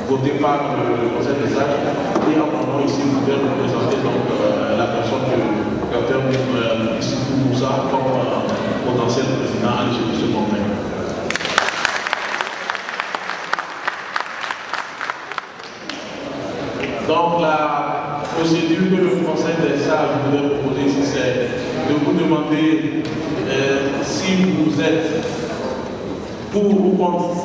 votée par le conseil des sages. Et en mon nom ici, vous pouvez représenter donc la personne du docteur Issaoui Moussa comme potentiel président à l'issue de ce congrès. Donc la procédure que le conseil des sages voudrait proposer ici, c'est de vous demander si vous êtes pour ou contre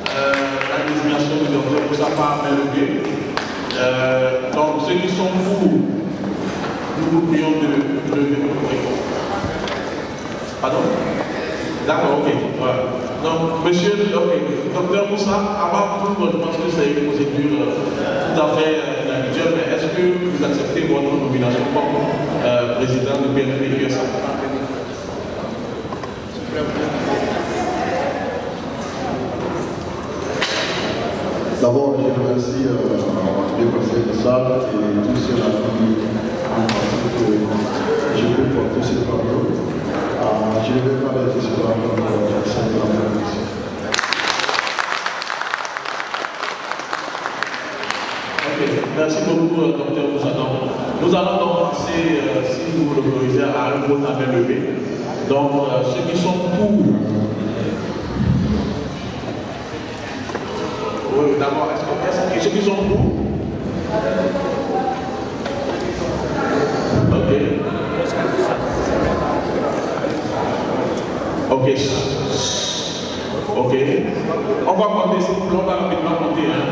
la désignation du docteur Moussa par main levée. Donc ceux qui sont pour, nous vous prions de lever votre main. Pardon? D'accord, ok. Voilà. Donc, monsieur, docteur Moussa, avant tout, je pense que c'est une procédure tout à fait inhabituelle, mais est-ce que vous acceptez votre nomination comme président du PNP USA? D'abord, je remercie le conseil de salle et tous ceux-là qui ont pensé que je peux porter ce fardeau. Je ne vais pas être sur la Merci beaucoup, docteur Moussa. Nous allons donc passer, si vous l'autorisez, à un vote à main levée. Donc, ceux qui sont pour. Oui, d'abord, ceux qui sont pour. Ok. Ok. Ok. On va compter, s'il vous plaît, on va rapidement compter. Hein.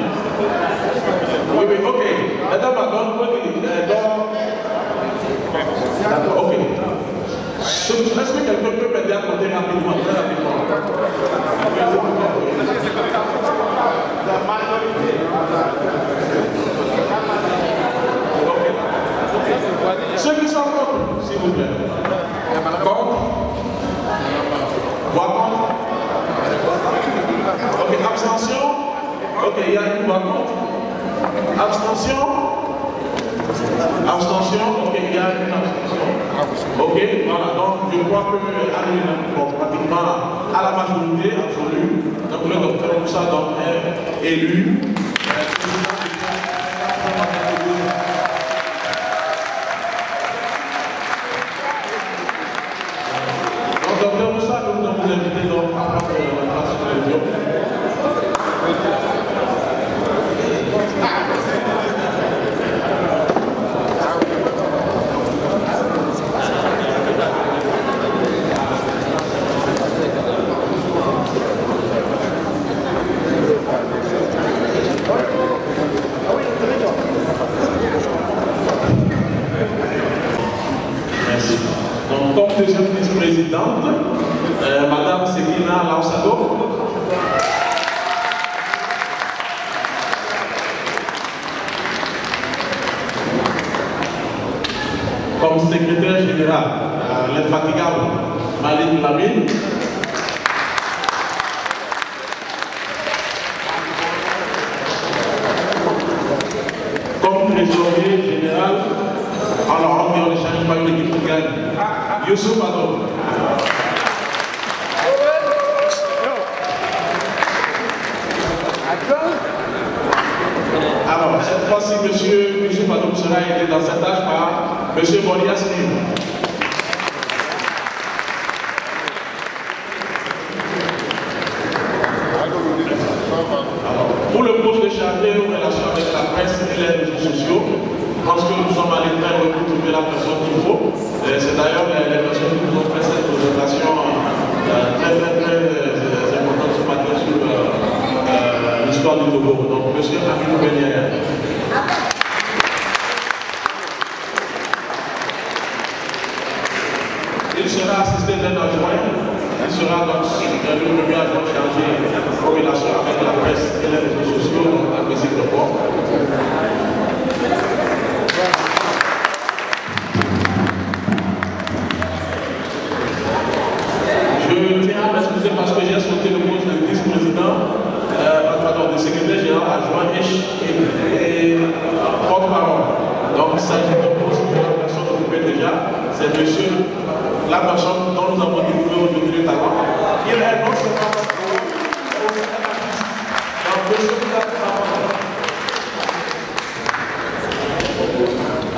Oui, oui, ok. D'accord, ok. Est-ce que quelqu'un peut m'aider à compter rapidement, très rapidement? Ceux qui sont contre, s'il vous plaît. Contre? Voix contre? Ok, abstention? Ok, il y a une voix contre. Abstention? Abstention? Ok, il y a une abstention. Ok, voilà, donc je crois que bon, pratiquement à la majorité absolue, donc le docteur Moussa donc est élu. Donc docteur Moussa, nous vous inviter donc à prendre la télévision. Merci. Donc, comme deuxième vice-présidente, Madame Sekina Lausado. Comme secrétaire général, l'infatigable Malik Lamine. Comme trésorier général, alors on ne change pas une équipe qui gagne. Youssouf Adon. Alors, cette fois-ci, monsieur Youssouf Adon sera aidé dans cette tâche par monsieur Boria Smith. Pour le poste de chargé aux relations avec la presse et les réseaux sociaux, je pense que nous sommes allés très loin pour trouver la personne qu'il faut. C'est d'ailleurs les personnes qui nous ont fait cette présentation très importante ce matin sur l'histoire du Togo. Donc, monsieur Amidou Benyaya. Il sera assisté d'un adjoint. Il sera donc le premier adjoint chargé aux relations avec la presse et les réseaux sociaux, donc à Brésil de Port. Je tiens à m'excuser parce que j'ai sauté le poste de vice-président, pardon, de secrétaire général adjoint et porte-parole. Donc il s'agit d'un poste que la personne occupait déjà, c'est monsieur, la personne dont nous avons découvert aujourd'hui le talent. Il est non seulement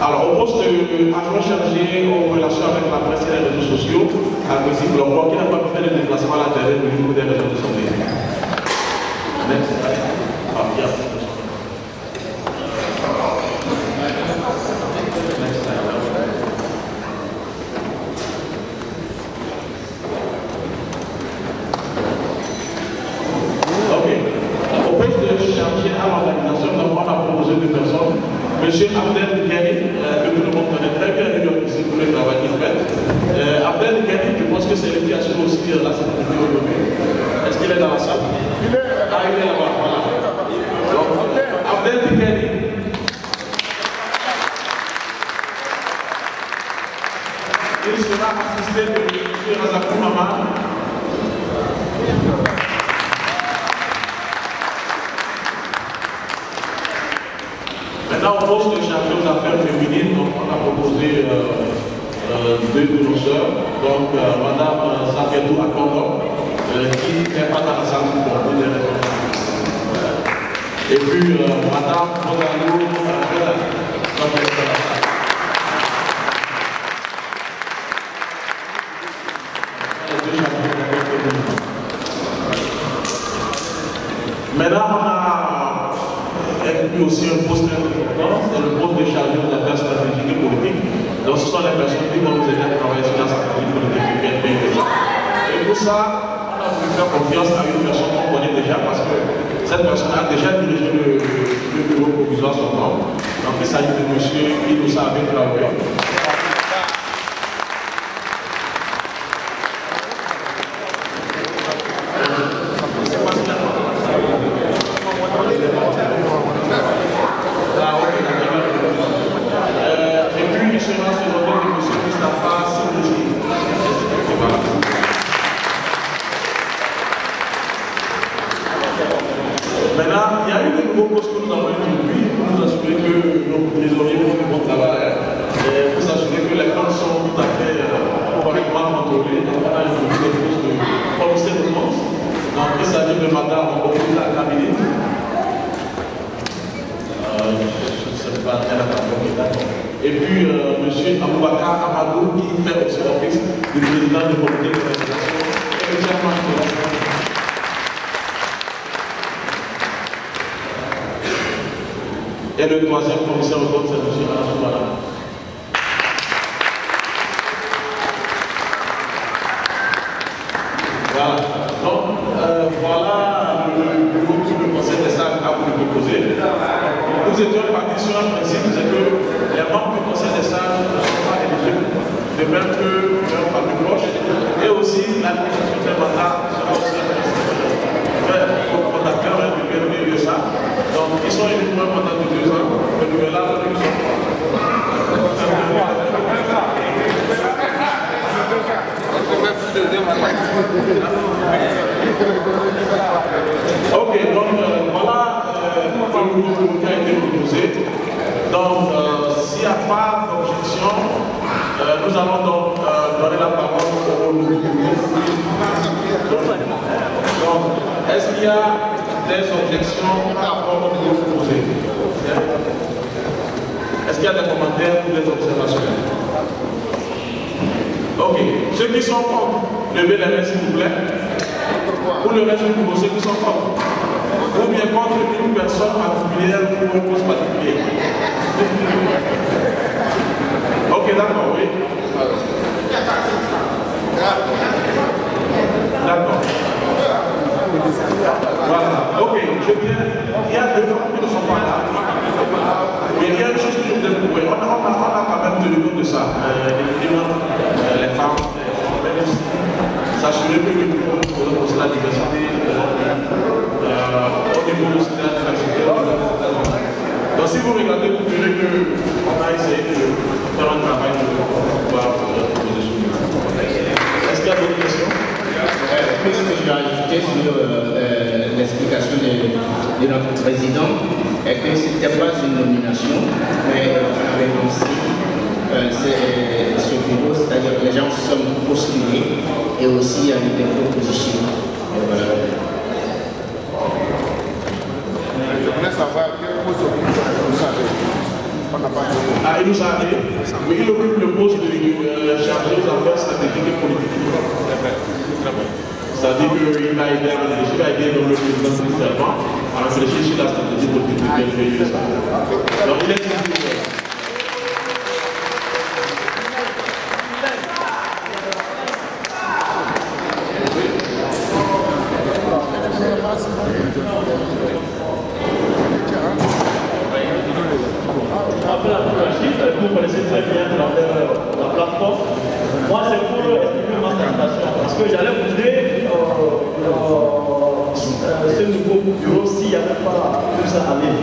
alors, au poste d'adjoint chargé aux relations avec la presse et les réseaux sociaux, à Brésil Global, qui n'a pas pu faire le déplacement à la terre du niveau des réseaux de santé. Next. Monsieur Abdel Ghani, que tout le monde connaît très bien, lui aussi pour le travail qu'il fait. Abdel Ghani, je pense que c'est lui qui assure aussi la sécurité aujourd'hui. Est-ce qu'il est dans la salle? Il est là-bas, voilà. Donc, Abdel Ghani. Il sera assisté de M. Razakou Mama. Maintenant, au poste de chargé aux affaires féminines, donc on a proposé deux de nos sœurs, donc Madame Safiatou Akondo, qui n'est pas dans la salle pour des raisons. Et puis Madame Rosalou Bella, donc elle est dans la salle. stratégie vont nous aider à travailler sur la stratégie politique du PNP. Et pour ça, on a voulu faire confiance à une personne qu'on connaît déjà parce que cette personne a déjà dirigé le bureau provisoire son nom. Donc il s'agit de monsieur Inoussa Traoré. Maintenant, il y a eu de nouveaux postes que nous avons introduits pour nous assurer que nos trésoriers font du bon travail, pour s'assurer que les comptes sont tout à fait correctement contrôlés. On a introduit des postes de commissaire de compte. Donc, il s'agit de Madame Okoula Kamini. Je ne sais pas quelle est. Et puis, M. Aboubakar Amadou qui fait aussi l'office du président du comité de organisation et le chairman de l'Assemblée. Et le troisième commissaire au compte, c'est M. Alasoumana. Voilà. Donc, voilà le bureau que le conseil des sages a voulu proposer. Nous étions partis sur un principe, c'est que les membres du conseil des sages ne sont pas éligibles, de même que leur famille proche, et aussi l'administration des mandats sera aussi un principe. Il faut contacter un du de ça. Donc, ils sont uniquement pendant 2 ans, renouvelables une seule fois. Ok, donc voilà le nouveau bureau qui a été proposé. Donc, s'il n'y a pas d'objection, nous allons donc donner la parole au nouveau bureau. Donc, est-ce qu'il y a des objections par rapport au bureau proposé? Est-ce qu'il y a des commentaires ou des observations? Ok. Ceux qui sont contre, levez les mains s'il vous plaît. Pour le reste du bureau, ceux qui sont contre. Ou bien contre une personne particulière ou une cause particulière. Ok, d'accord, oui. D'accord. Voilà, ok, je viens. Il y a 2 femmes qui ne sont pas là. Mais il y a une chose que je voudrais vous dire. On a quand même tenu compte de ça. Les femmes, s'assurer que le bureau pour la diversité au niveau de la diversité. Donc si vous regardez, vous verrez qu'on a essayé de faire un travail pour pouvoir poser sur le bureau. Est-ce qu'il y a d'autres questions? Ce que je vais ajouter sur l'explication de notre président est que ce n'était pas une nomination, mais on avait pensé ce bureau, c'est-à-dire que les gens se sont postulés et aussi il y a eu des propositions. Voilà. Je voulais savoir quel poste vous avez. Ah, il nous a dit, mais il occupe le poste de chargé aux affaires stratégiques et politiques. C'est-à-dire qu'il a aidé à réfléchir, a aidé le président spécialement à réfléchir sur la stratégie politique du PNP. Donc il est vous connaissez très bien la plateforme. Moi, c'est pour expliquer ma présentation. Parce que j'allais vous dire ce nouveau bureau s'il n'y avait pas tout ça à vivre.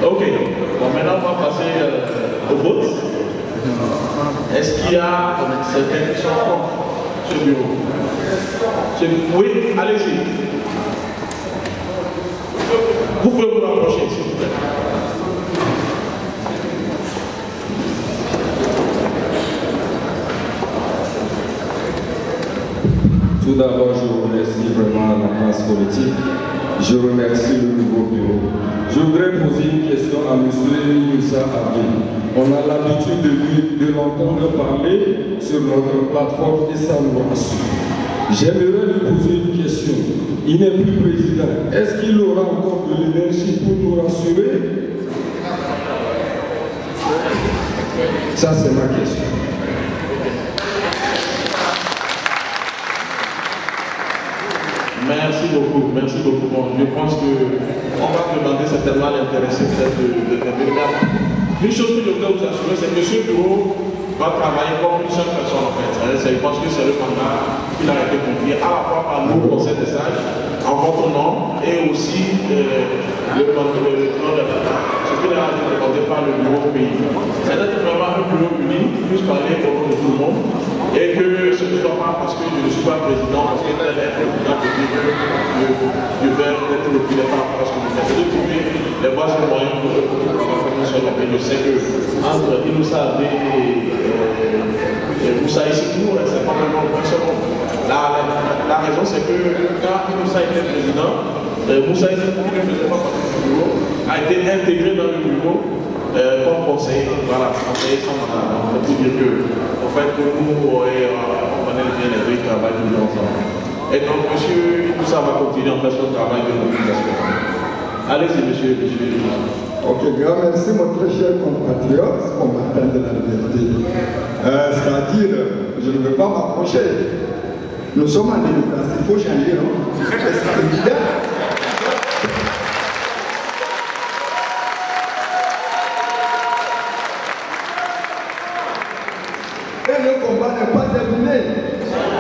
Ok. Bon, maintenant, on va passer au vote. Est-ce qu'il y a certaines qui sont contre ce bureau? Oui, allez-y. Vous pouvez vous rapprocher, s'il vous plaît. Tout d'abord, je remercie vraiment la classe politique. Je remercie le nouveau bureau. Je voudrais poser une question à M. Inoussa Abi. On a l'habitude de l'entendre parler sur notre plateforme et ça nous rassure. J'aimerais lui poser une question. Il n'est plus président. Est-ce qu'il aura encore de l'énergie pour nous rassurer? Ça, c'est ma question. Merci beaucoup, merci beaucoup. Bon, je pense qu'on va demander certainement l'intéressé peut-être de terminer. Une chose que je voudrais vous assurer, c'est que ce bureau va travailler comme une seule personne en fait. Je pense que c'est le mandat qu'il a été confié à la fois par nous, conseil des sages, en votre nom, et aussi le nom de ce qu'il a été demandé par le bureau pays. C'est d'être vraiment un bureau uni, qui puisse parler au nom de tout le monde, et que ce ne soit pas parce que je ne suis pas président, parce que tel est le président que je vais être reculé par rapport à ce que vous faites. C'est de trouver les voies et moyens pour travailler sur la paix. Je sais que entre Inoussa et Moussa ici, c'est pas vraiment un seul monde. La raison, c'est que quand Inoussa était président, Moussa ici, qui ne faisait pas partie du bureau, a été intégré dans le bureau comme conseiller, voilà, conseiller sans mandat. On peut dire que, en fait, que nous, on connaît bien les deux qui travaillent toujours ensemble. Et donc, monsieur, tout ça va continuer en fait son travail de mobilisation. Allez-y, monsieur. Ok, grand merci, mon très cher compatriote, on m'appelle de la liberté. C'est-à-dire, je ne veux pas m'approcher. Nous sommes en démocratie, il faut changer, non? C'est évident. Et le combat n'est pas terminé.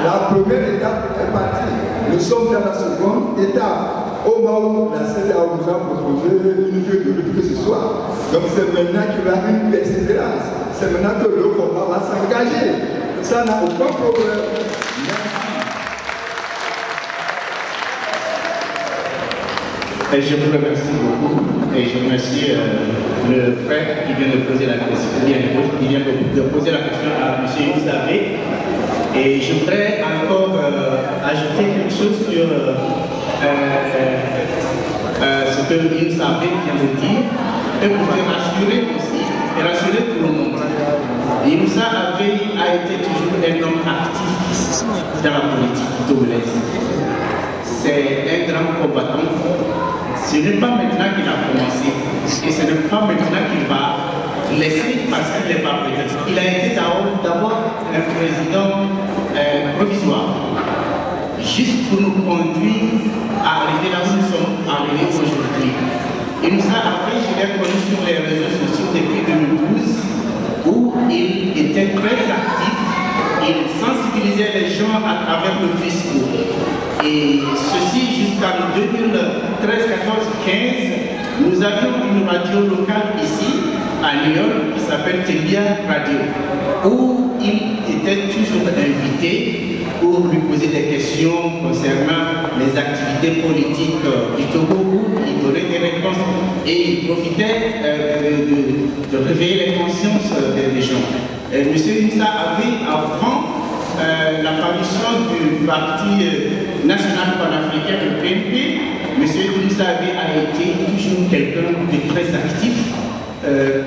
La première étape est partie. Nous sommes dans la seconde étape. Au moment où la CEDEAO nous a proposé une feuille de route que ce soit. Donc c'est maintenant qu'il y a une persévérance. C'est maintenant que le combat va s'engager. Ça n'a aucun problème. Et je vous remercie beaucoup. Et je remercie le frère qui vient de poser la question, qui vient de poser la question à M. Isabé. Et je voudrais encore ajouter quelque chose sur ce que Isabé vient de dire, et pour te rassurer aussi, et rassurer tout le monde. Inoussa Avé a été toujours un homme actif dans la politique togolaise. C'est un grand combattant. Ce n'est pas maintenant qu'il a commencé, et ce n'est pas maintenant qu'il va laisser parce qu'il n'est pas président. Il a été d'abord un président provisoire, juste pour nous conduire à arriver là où nous sommes arrivés aujourd'hui. Inoussa Avé, je l'ai connu sur les réseaux sociaux depuis 2012, où il était très actif, il sensibilisait les gens à travers le Facebook. Et ceci jusqu'en 2013, 14, 15, nous avions une radio locale ici, à New York, qui s'appelle Tembia Radio, où il était toujours invité pour lui poser des questions concernant les activités politiques du Togo, où il donnait des réponses et il profitait de réveiller les consciences des gens. Monsieur Inoussa Avé, avant l'apparition du Parti national panafricain, le PNP, M. Inoussa Avé a été toujours quelqu'un de très actif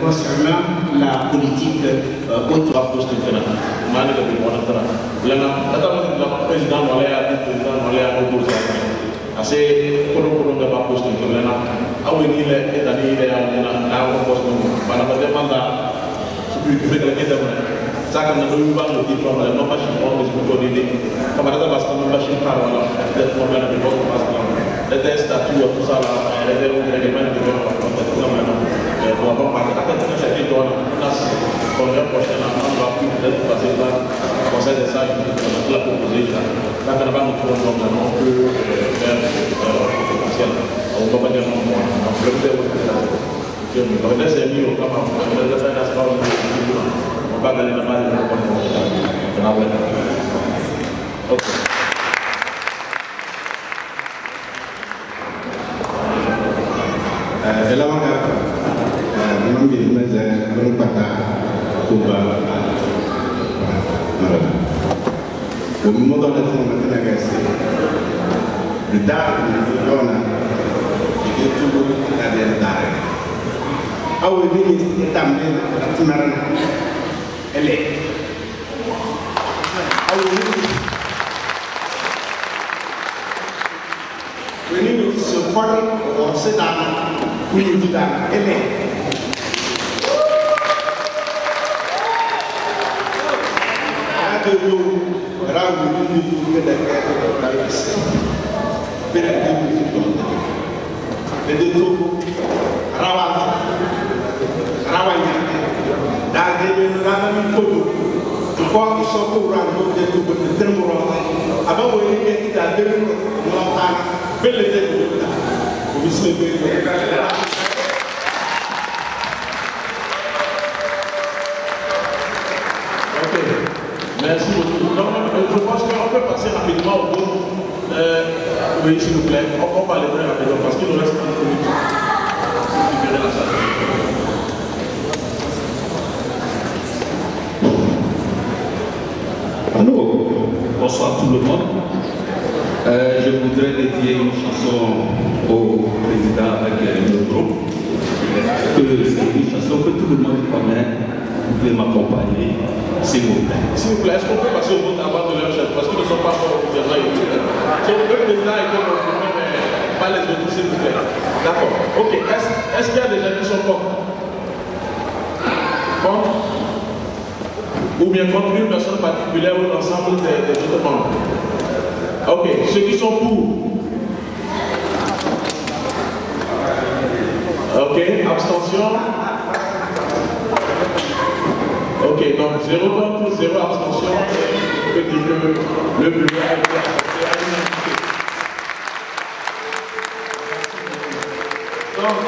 concernant la politique Saka na do ba no tipo na no machine on is ko di kamera da basta no machine car wala that no na be ko basta the test that you to sala le de un reglement de no ko na na ko ba pa ta ta sa ti do na con la prochaine na va plus de passer là conseil de ça la proposer là saka na ba no ko no na no que faire potentiel on va pas dire non moi le de que me laisse mieux comme on le fait dans ce pas d'aller là-bas et de la ok. Ela maka mengambil meja berempata kubah. Kemudian ada semua tenaga sih. Bedak di zona itu ada yang tarik. Awal ini tambah senaran. Ele. Ini support or sedang menunjukkan ini. Ada tu ragu ini kita dari sini. Beda itu. Beda itu rawanya. Dan dia mengalami kodo. Tukar satu orang dia tu bertermurah. Abang boleh kita ada melakukan belajar. Ok, merci beaucoup. Donc, je pense qu'on peut passer rapidement au groupe. Oui, s'il vous plaît, on va aller très rapidement parce qu'il nous reste 30 minutes. Libérez la salle. Allô, bonsoir tout le monde. Je voudrais dédier une chanson au président avec le groupe. C'est une chanson que tout le monde connaît. Vous pouvez m'accompagner, s'il vous plaît. S'il vous plaît, est-ce qu'on peut passer au vote avant de leur chef? Parce qu'ils ne sont pas encore officiellement élus. Donc, le président a été confirmé, mais pas les autres, s'il vous plaît. D'accord. Ok. Est-ce qu'il y a des gens qui sont contre? Contre? Ou bien contre une personne particulière ou l'ensemble des autres membres? Ok, ceux qui sont pour. Ok, abstention. Ok, donc 0 contre, 0 abstention. Je peux dire que le bureau a été accepté à l'unanimité. Donc,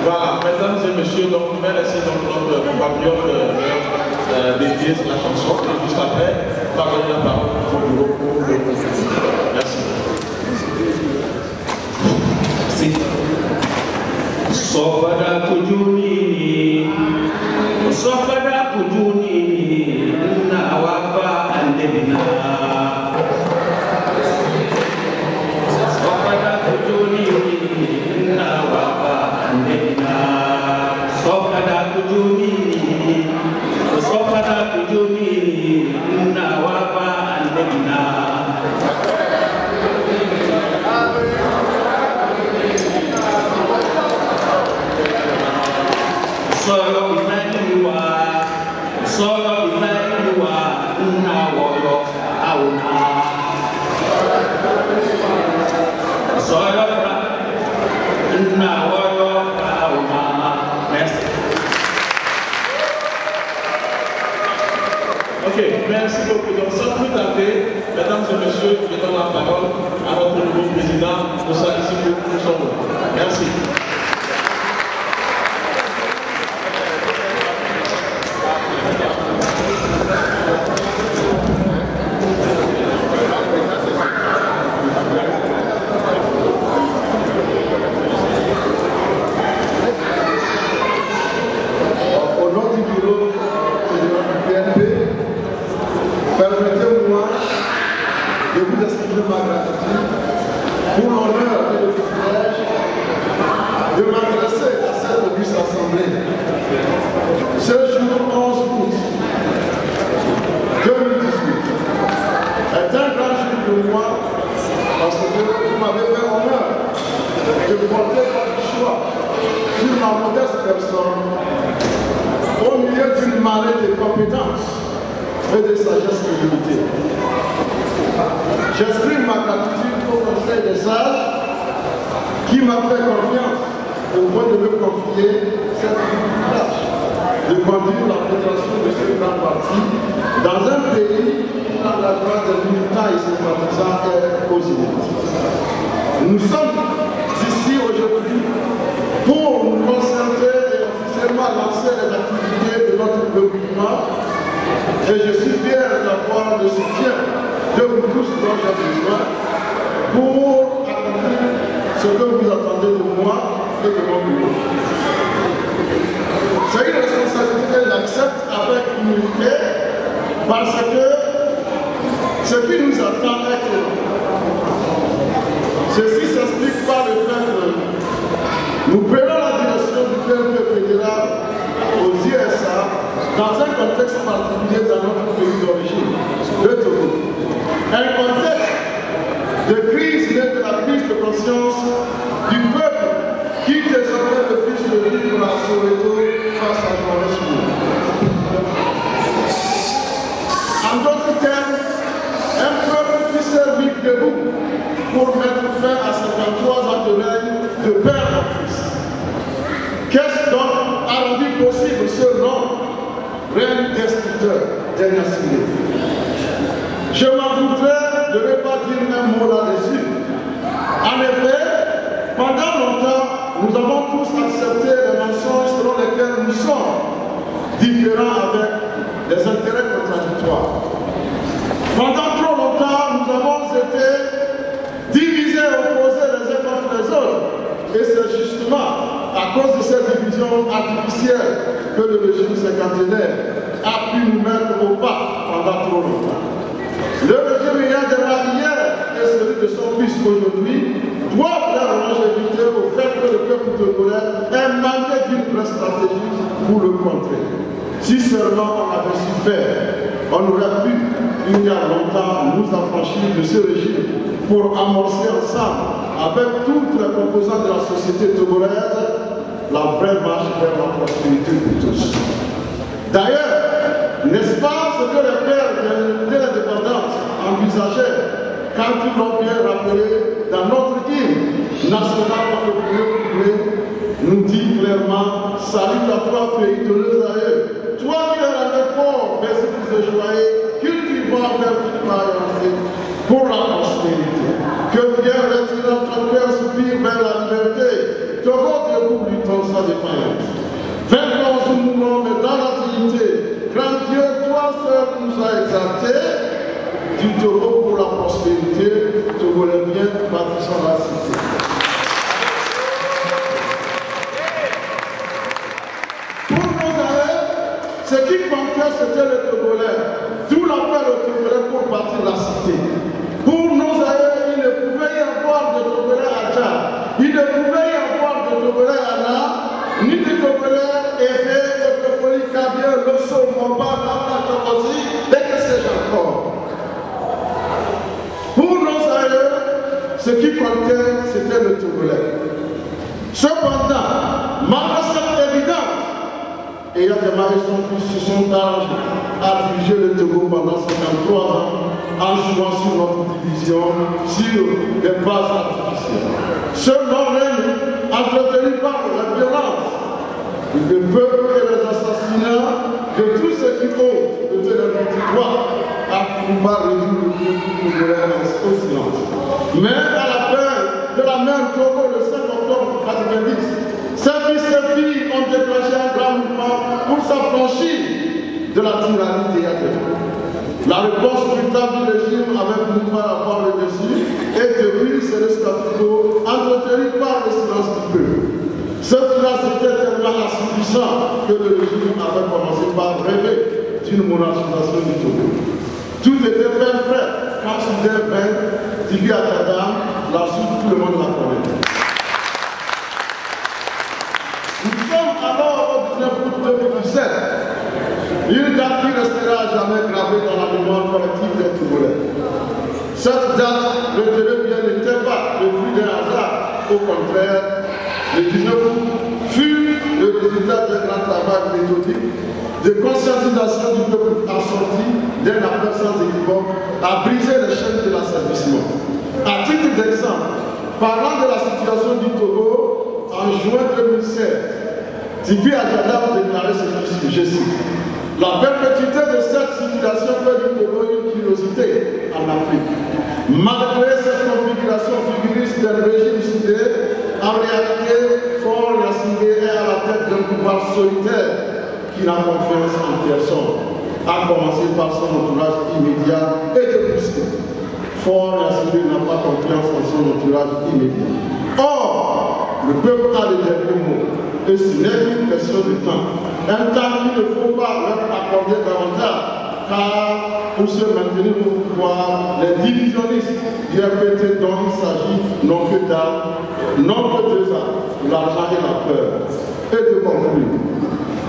voilà, mesdames et messieurs, donc on va laisser notre compatriote dédier la chanson et juste après, on va donner la parole au bureau pour le conclure. Merci. Sofada kujuni, sofada kujuni, na wapa andebina. Sofada kujuni, na wapa andebina. Sofada kujuni, sofada kujuni, na wapa andebina. Solo ifaniwa, na wolo auna. Solo na wolo auna. Merci. Ok, merci beaucoup. Donc, sans plus tarder, mesdames et messieurs, je donne la parole à notre nouveau président de Salissy pour son mot. Merci. Au nom du bureau du PNP, permettez-moi de vous exprimer ma gratitude pour l'honneur et le privilège de m'adresser à cette auguste assemblée. Ce jour 11 août 2018 est un grand jour pour moi parce que vous m'avez fait honneur de porter votre choix sur ma modeste personne au milieu d'une marée de compétences et de sagesse illimitée. J'exprime ma gratitude au Conseil des sages qui m'a fait confiance au point de me confier cette tâche de conduire la fédération de ce grand parti dans un pays où la droite des militants et sympathisants est aux limites. Nous sommes ici aujourd'hui pour nous concentrer et officiellement lancer les activités de notre mouvement. Et je suis fier d'avoir le soutien de vous tous dont j'ai besoin pour accomplir ce que vous attendez de moi et de mon bureau. C'est une responsabilité que j'accepte avec humilité parce que ce qui nous attend est que ceci s'explique par le fait que nous prenons la direction du PNP fédéral aux USA dans un contexte particulier dans notre pays d'origine, le Togo. Un contexte de crise née de la de père en fils. Qu'est-ce donc a rendu possible ce nom, règne destructeur dernier signé? Je m'en voudrais de ne pas dire un mot là-dessus. En effet, pendant longtemps, nous avons tous accepté les mensonges selon lesquels nous sommes différents avec des intérêts contradictoires. Pendant trop longtemps, nous avons été divisés et opposés les uns contre les autres. Et c'est justement à cause de cette division artificielle que le régime cinquantenaire a pu nous mettre au pas pendant trop longtemps. Le régime ayant démarré hier et celui de son fils aujourd'hui doit faire longévité au fait que le peuple togolais ait manqué d'une vraie stratégie pour le contrer. Si seulement on avait su faire, on aurait pu, il y a longtemps, nous affranchir de ce régime pour amorcer ensemble, avec toutes les composantes de la société togolaise, la vraie marche vers la prospérité pour tous. D'ailleurs, n'est-ce pas ce que les pères de l'indépendance envisageaient quand ils l'ont bien rappelé dans notre hymne national dans le premier couplet, nous dit clairement: salut à toi, pays de l'Israël, toi qui es dans les forts, paisible et joyeux, cultive-moi vers tes croyances pour la prospérité. Que bien retirant ton cœur soupire vers la liberté, Togo debout luttons sans défaillance. Vainquons où nous nommons, mais dans la dignité, grand Dieu, toi seul nous as exaltés. Du Togo pour la prospérité, Togo les biens, bâtissons la cité. Pour nos arrêts, ce qui comptait, c'était le Togolais. D'où l'appel au Togolais pour bâtir la cité. Pour nos aïeux, il ne pouvait y avoir de Togolais à Tchad, il ne pouvait y avoir de Togolais à Na, ni de Togolais Evé, de Togolais Kabia, Loso, Momba, Napa, Tokoti, et que sais-je encore. Pour nos aïeux, ce qui comptait, c'était le Togolais. Cependant, malgré cette évidence, ayant démarré son fils sur son âge, a dirigé le Togo pendant 53 ans, en jouant sur notre division, sur des bases artificielles. Ce non-règne, entretenu par la violence, le peuple et les assassinats de tous ceux qui osent de les droit, a fini par réduire le peuple au silence. Mais à la fin de la même Togo, le 5 octobre 1990, ces fils et filles ont déclenché un grand mouvement pour s'affranchir de la tyrannie théâtrale. La réponse brutale du régime avait fini par avoir le dessus, et depuis, c'est le statu quo entretenu par le silence du peuple. Ce silence était tellement insuffisant que le régime avait commencé par rêver d'une monarchisation du Togo. Tout était bien prêt quand soudain vint Tibi Akada, la suite, tout le monde la connaît. Nous sommes alors au 19 août 2017. Une date qui restera à jamais gravée dans la mémoire collective des Togolais. Cette date, retenez bien, n'était pas le fruit d'un hasard. Au contraire, le 19 août fut le résultat d'un grand travail méthodique de conscientisation du peuple assorti d'un appel sans équivoque à briser les chaînes de l'asservissement. À titre d'exemple, parlant de la situation du Togo, en juin 2016, Tibi Akada a déclaré ceci, je cite: la perpétuité de cette situation fait du Togo une curiosité en Afrique. Malgré cette configuration figuriste d'un régime soudé, en réalité, Fort Yassingé est à la tête d'un pouvoir solitaire qui n'a confiance en personne, à commencer par son entourage immédiat et de pousser. Fort Yassingé n'a pas confiance en son entourage immédiat. Or, le peuple a le dernier mot. Et ce n'est qu'une question de temps. Un temps qu'il ne faut pas leur accorder davantage, car pour se maintenir au pouvoir, les divisionnistes du RPT dont il s'agit n'ont que dalle, n'ont que 2 ans, l'argent et la peur. Et de conclure,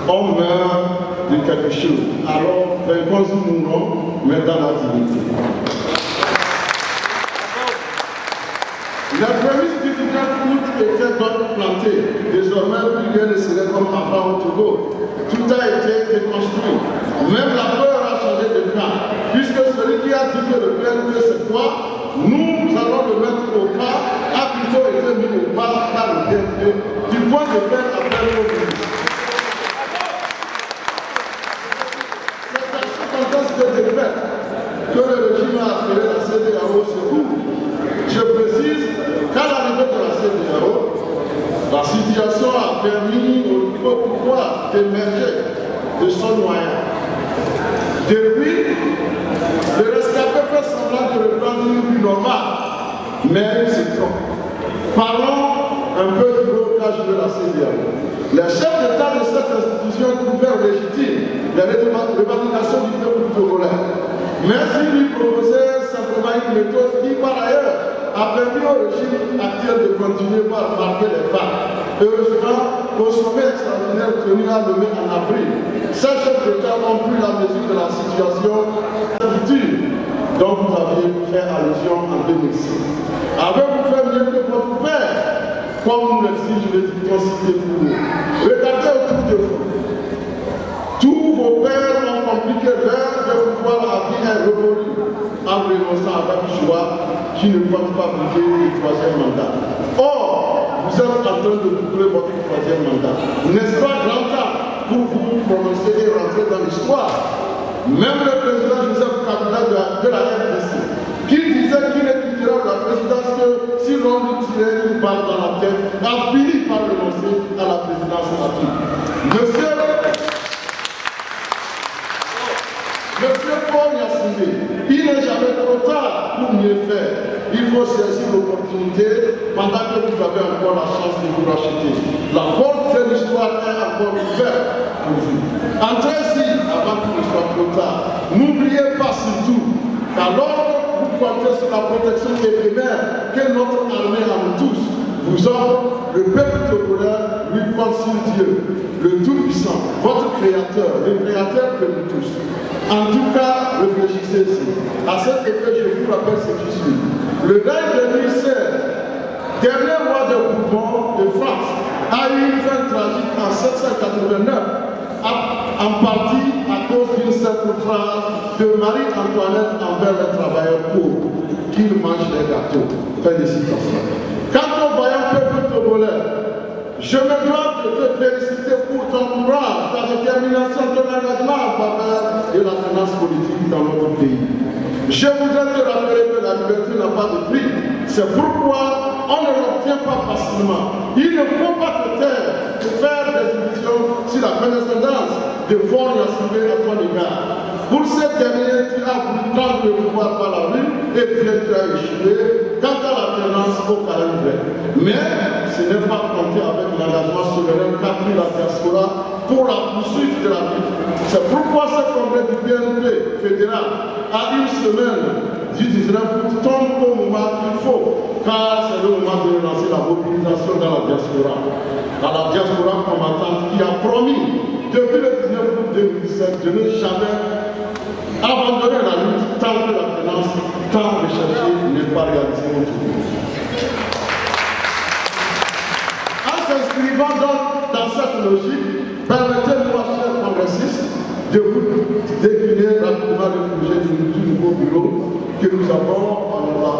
on meurt de quelque chose. Alors, vainquons ou mourons, mais dans la dignité. Les prémices du 19 août étaient donc plantées. Désormais, plus rien ne serait comme avant au Togo. Tout a été déconstruit. Même la peur a changé de camp. Puisque celui qui a dit que le père Dieu c'est quoi, nous allons le mettre au pas, a plutôt été mis au pas par le BNP du point de faire appel au ministre. C'est dans ce contexte de défaite que le régime a appelé la CEDEAO au secours. Je précise qu'à l'arrivée de la CEDEAO, la situation a permis au pouvoir d'émerger de son moyen. Depuis, le rescapé fait semblant de reprendre une vie normale, mais il se trompe. Parlons un peu du blocage de la CEDEAO. Les chefs d'État de cette institution trouvèrent légitime les revendications du peuple togolais. Mais ils lui proposaient simplement une méthode qui, par ailleurs, a permis au régime actuel de continuer par marquer les pas. Heureusement, au sommet extraordinaire tenu à Lomé en avril, ces chefs d'État ont pris la mesure de la situation dont vous aviez fait allusion en 2006. Avez-vous fait mieux que votre père, comme nous l'exige l'éducation pour nous? Regardez autour de vous. Tous vos pères ont compliqué l'heure de pouvoir la vie est révolue en renonçant avec joie qui ne compte pas briguer le troisième mandat. Or, vous êtes en train de boucler votre troisième mandat. N'est-ce pas grand temps pour vous prononcer et rentrer dans l'histoire? Même le président Joseph Kabila de la RDC, qui disait qu'il ne quittera la présidence que si l'on lui tirait une balle dans la tête, a fini par renoncer à la présidence active. Monsieur Paul Yassine, il n'est jamais trop tard pour mieux faire. Il faut saisir l'opportunité pendant que vous avez encore la chance de vous racheter. La porte de l'histoire est encore ouverte pour vous. Entrez-y avant qu'il ne soit trop tard. N'oubliez pas surtout qu'alors que vous comptez sur la protection éphémère que notre armée a nous tous, vous offre le peuple togolais, lui compte sur Dieu, le Tout-Puissant, votre Créateur, le Créateur que nous tous. En tout cas, réfléchissez-y. À cet effet, je vous rappelle ce qui suit. Le règne de Louis XVI, dernier roi de Bourbon de France, a eu une fin tragique en 789, en partie à cause d'une simple phrase de Marie-Antoinette envers les travailleurs pauvres, qu'ils mangent des gâteaux. Fin de citation. Quant au vaillant peuple togolais, je me dois de te féliciter pour ton courage, ta détermination, ton engagement en faveur de la finance politique dans notre pays. Je voudrais te rappeler que la liberté n'a pas de prix. C'est pourquoi on ne l'obtient pas facilement. Il ne faut pas te taire de faire des illusions sur la connaissance de Fort Yassine à ton égard. Pour cette dernière, tu as voulu prendre le pouvoir par la rue et bien tu as échoué quant à la tenance au calendrier. Mais ce n'est pas compter avec l'engagement souverain qu'a pris la diaspora pour la poursuite de la vie. C'est pourquoi ce congrès du BNP fédéral à une semaine du 19 août tombe au moment qu'il faut, car c'est le moment de lancer la mobilisation dans la diaspora. À la diaspora combattante qui a promis depuis le 19 août 2017 de ne jamais abandonner la lutte tant que la tenance, tant recherchée n'est pas réalisée autour. En s'inscrivant donc dans cette logique, permettez-moi, chers congressistes, de vous décliner rapidement le projet du nouveau bureau que nous avons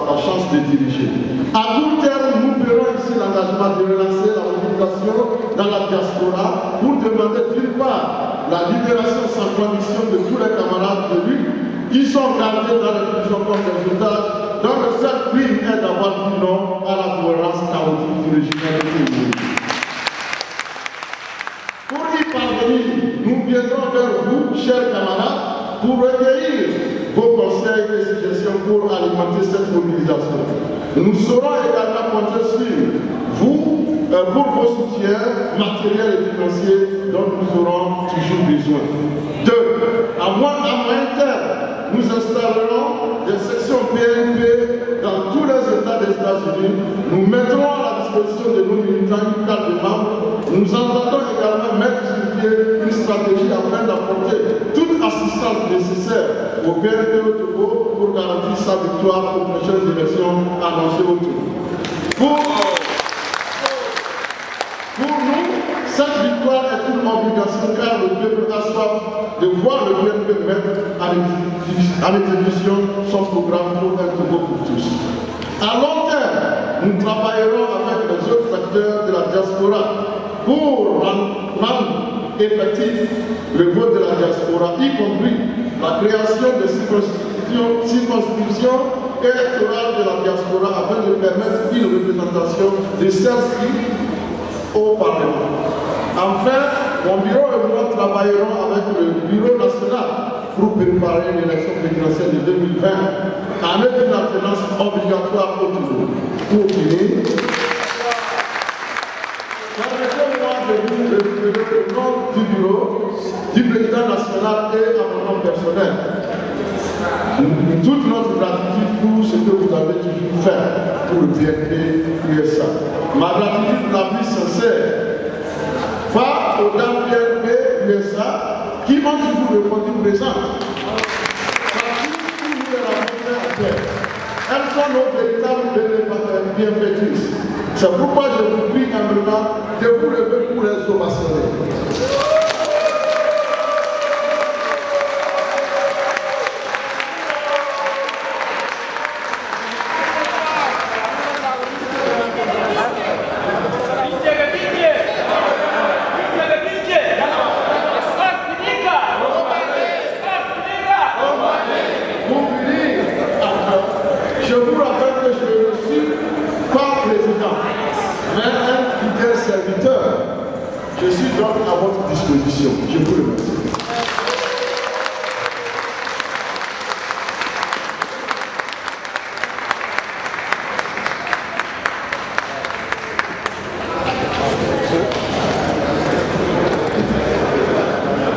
la chance de diriger. À court terme, nous verrons ici l'engagement de relancer la mobilisation dans la diaspora pour demander d'une part la libération sans condition de tous les camarades de lutte qui sont gardés dans les prisons comme des otages, dont le seul crime est d'avoir dit non à la gouvernance chaotique du régime de pays. Pour y parvenir, nous viendrons vers vous, chers camarades, pour recueillir vos conseils et suggestions pour alimenter cette mobilisation. Nous saurons également compter sur vous pour vos soutiens matériels et financiers dont nous aurons toujours besoin. 2. À moyen terme, nous installerons des sections PNP dans tous les États des États-Unis. Nous mettrons à la disposition de nos militants une carte de membres. Nous entendons également mettre sur pied une stratégie afin d'apporter toute assistance nécessaire au PNP au Togo pour garantir sa victoire aux prochaines élections annoncées au Togo. Pour nous, cette victoire est une obligation car le peuple a soif de voir le PNP mettre en exécution son programme pour un Togo pour tous. À long terme, nous travaillerons avec les les autres acteurs de la diaspora pour rendre effectif le vote de la diaspora, y compris la création de circonscriptions électorales de la diaspora afin de permettre une représentation de celle-ci au Parlement. Enfin, mon bureau et moi travaillerons avec le Bureau national pour préparer l'élection présidentielle de 2020 avec une alternance obligatoire au Togo. Pour finir, permettez-moi de vous révéler le nom du bureau, du président national et à mon nom personnel. Toute notre gratitude pour ce que vous avez toujours fait pour le PNP USA. Ma gratitude la plus sincère va aux dames PNP USA qui ont toujours répondu présentes. Elles sont nos véritables bienfaitrices. C'est pourquoi je vous prie humblement de vous lever pour les ovationner. Je suis donc à votre disposition. Je vous remercie.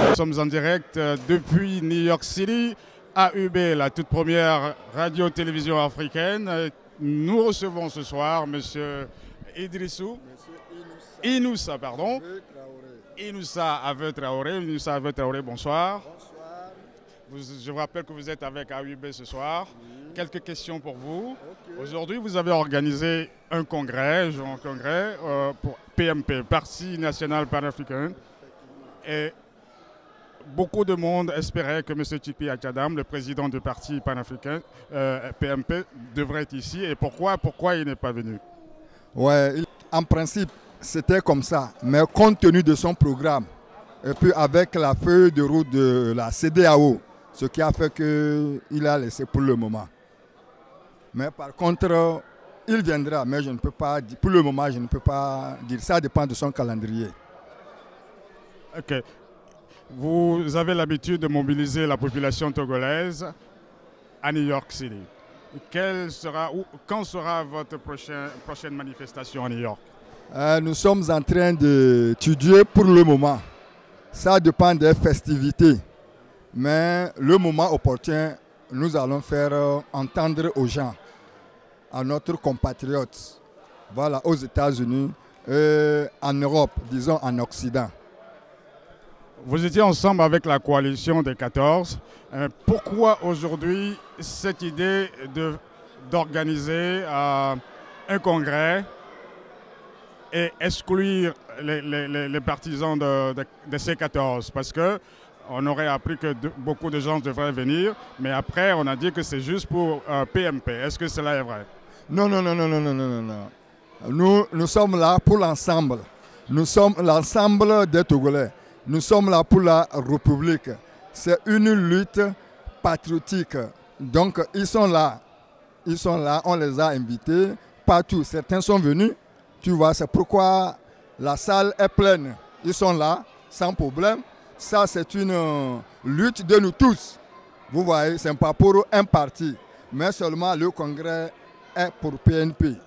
Nous sommes en direct depuis New York City, AUB, la toute première radio-télévision africaine. Nous recevons ce soir M. Idrissou. Inoussa, pardon. Inoussa Aveu Traoré. Inoussa Aveu Traoré, bonsoir. Bonsoir. Je vous rappelle que vous êtes avec AUB ce soir. Oui. Quelques questions pour vous. Okay. Aujourd'hui, vous avez organisé un congrès pour PMP, Parti National Panafricain. Et beaucoup de monde espérait que M. Tchipi Achadam, le président du Parti panafricain, PMP, devrait être ici. Et pourquoi il n'est pas venu? Ouais, en principe, c'était comme ça, mais compte tenu de son programme, et puis avec la feuille de route de la CEDEAO, ce qui a fait qu'il a laissé pour le moment. Mais par contre, il viendra, mais je ne peux pas dire, pour le moment, je ne peux pas dire. Ça dépend de son calendrier. Ok. Vous avez l'habitude de mobiliser la population togolaise à New York City. Quand sera votre prochaine manifestation à New York? Nous sommes en train d'étudier pour le moment. Ça dépend des festivités. Mais le moment opportun, nous allons faire entendre aux gens, à notre compatriotes, voilà, aux États-Unis, en Europe, disons en Occident. Vous étiez ensemble avec la coalition des 14. Pourquoi aujourd'hui cette idée d'organiser un congrès et exclure les partisans de ces 14? Parce qu'on aurait appris que beaucoup de gens devraient venir, mais après on a dit que c'est juste pour PMP. Est-ce que cela est vrai? Non. Nous sommes là pour l'ensemble. Nous sommes l'ensemble des Togolais. Nous sommes là pour la République. C'est une lutte patriotique. Donc ils sont là, on les a invités partout. Certains sont venus. Tu vois, c'est pourquoi la salle est pleine. Ils sont là, sans problème. Ça, c'est une lutte de nous tous. Vous voyez, ce n'est pas pour un parti, mais seulement le congrès est pour PNP. Okay.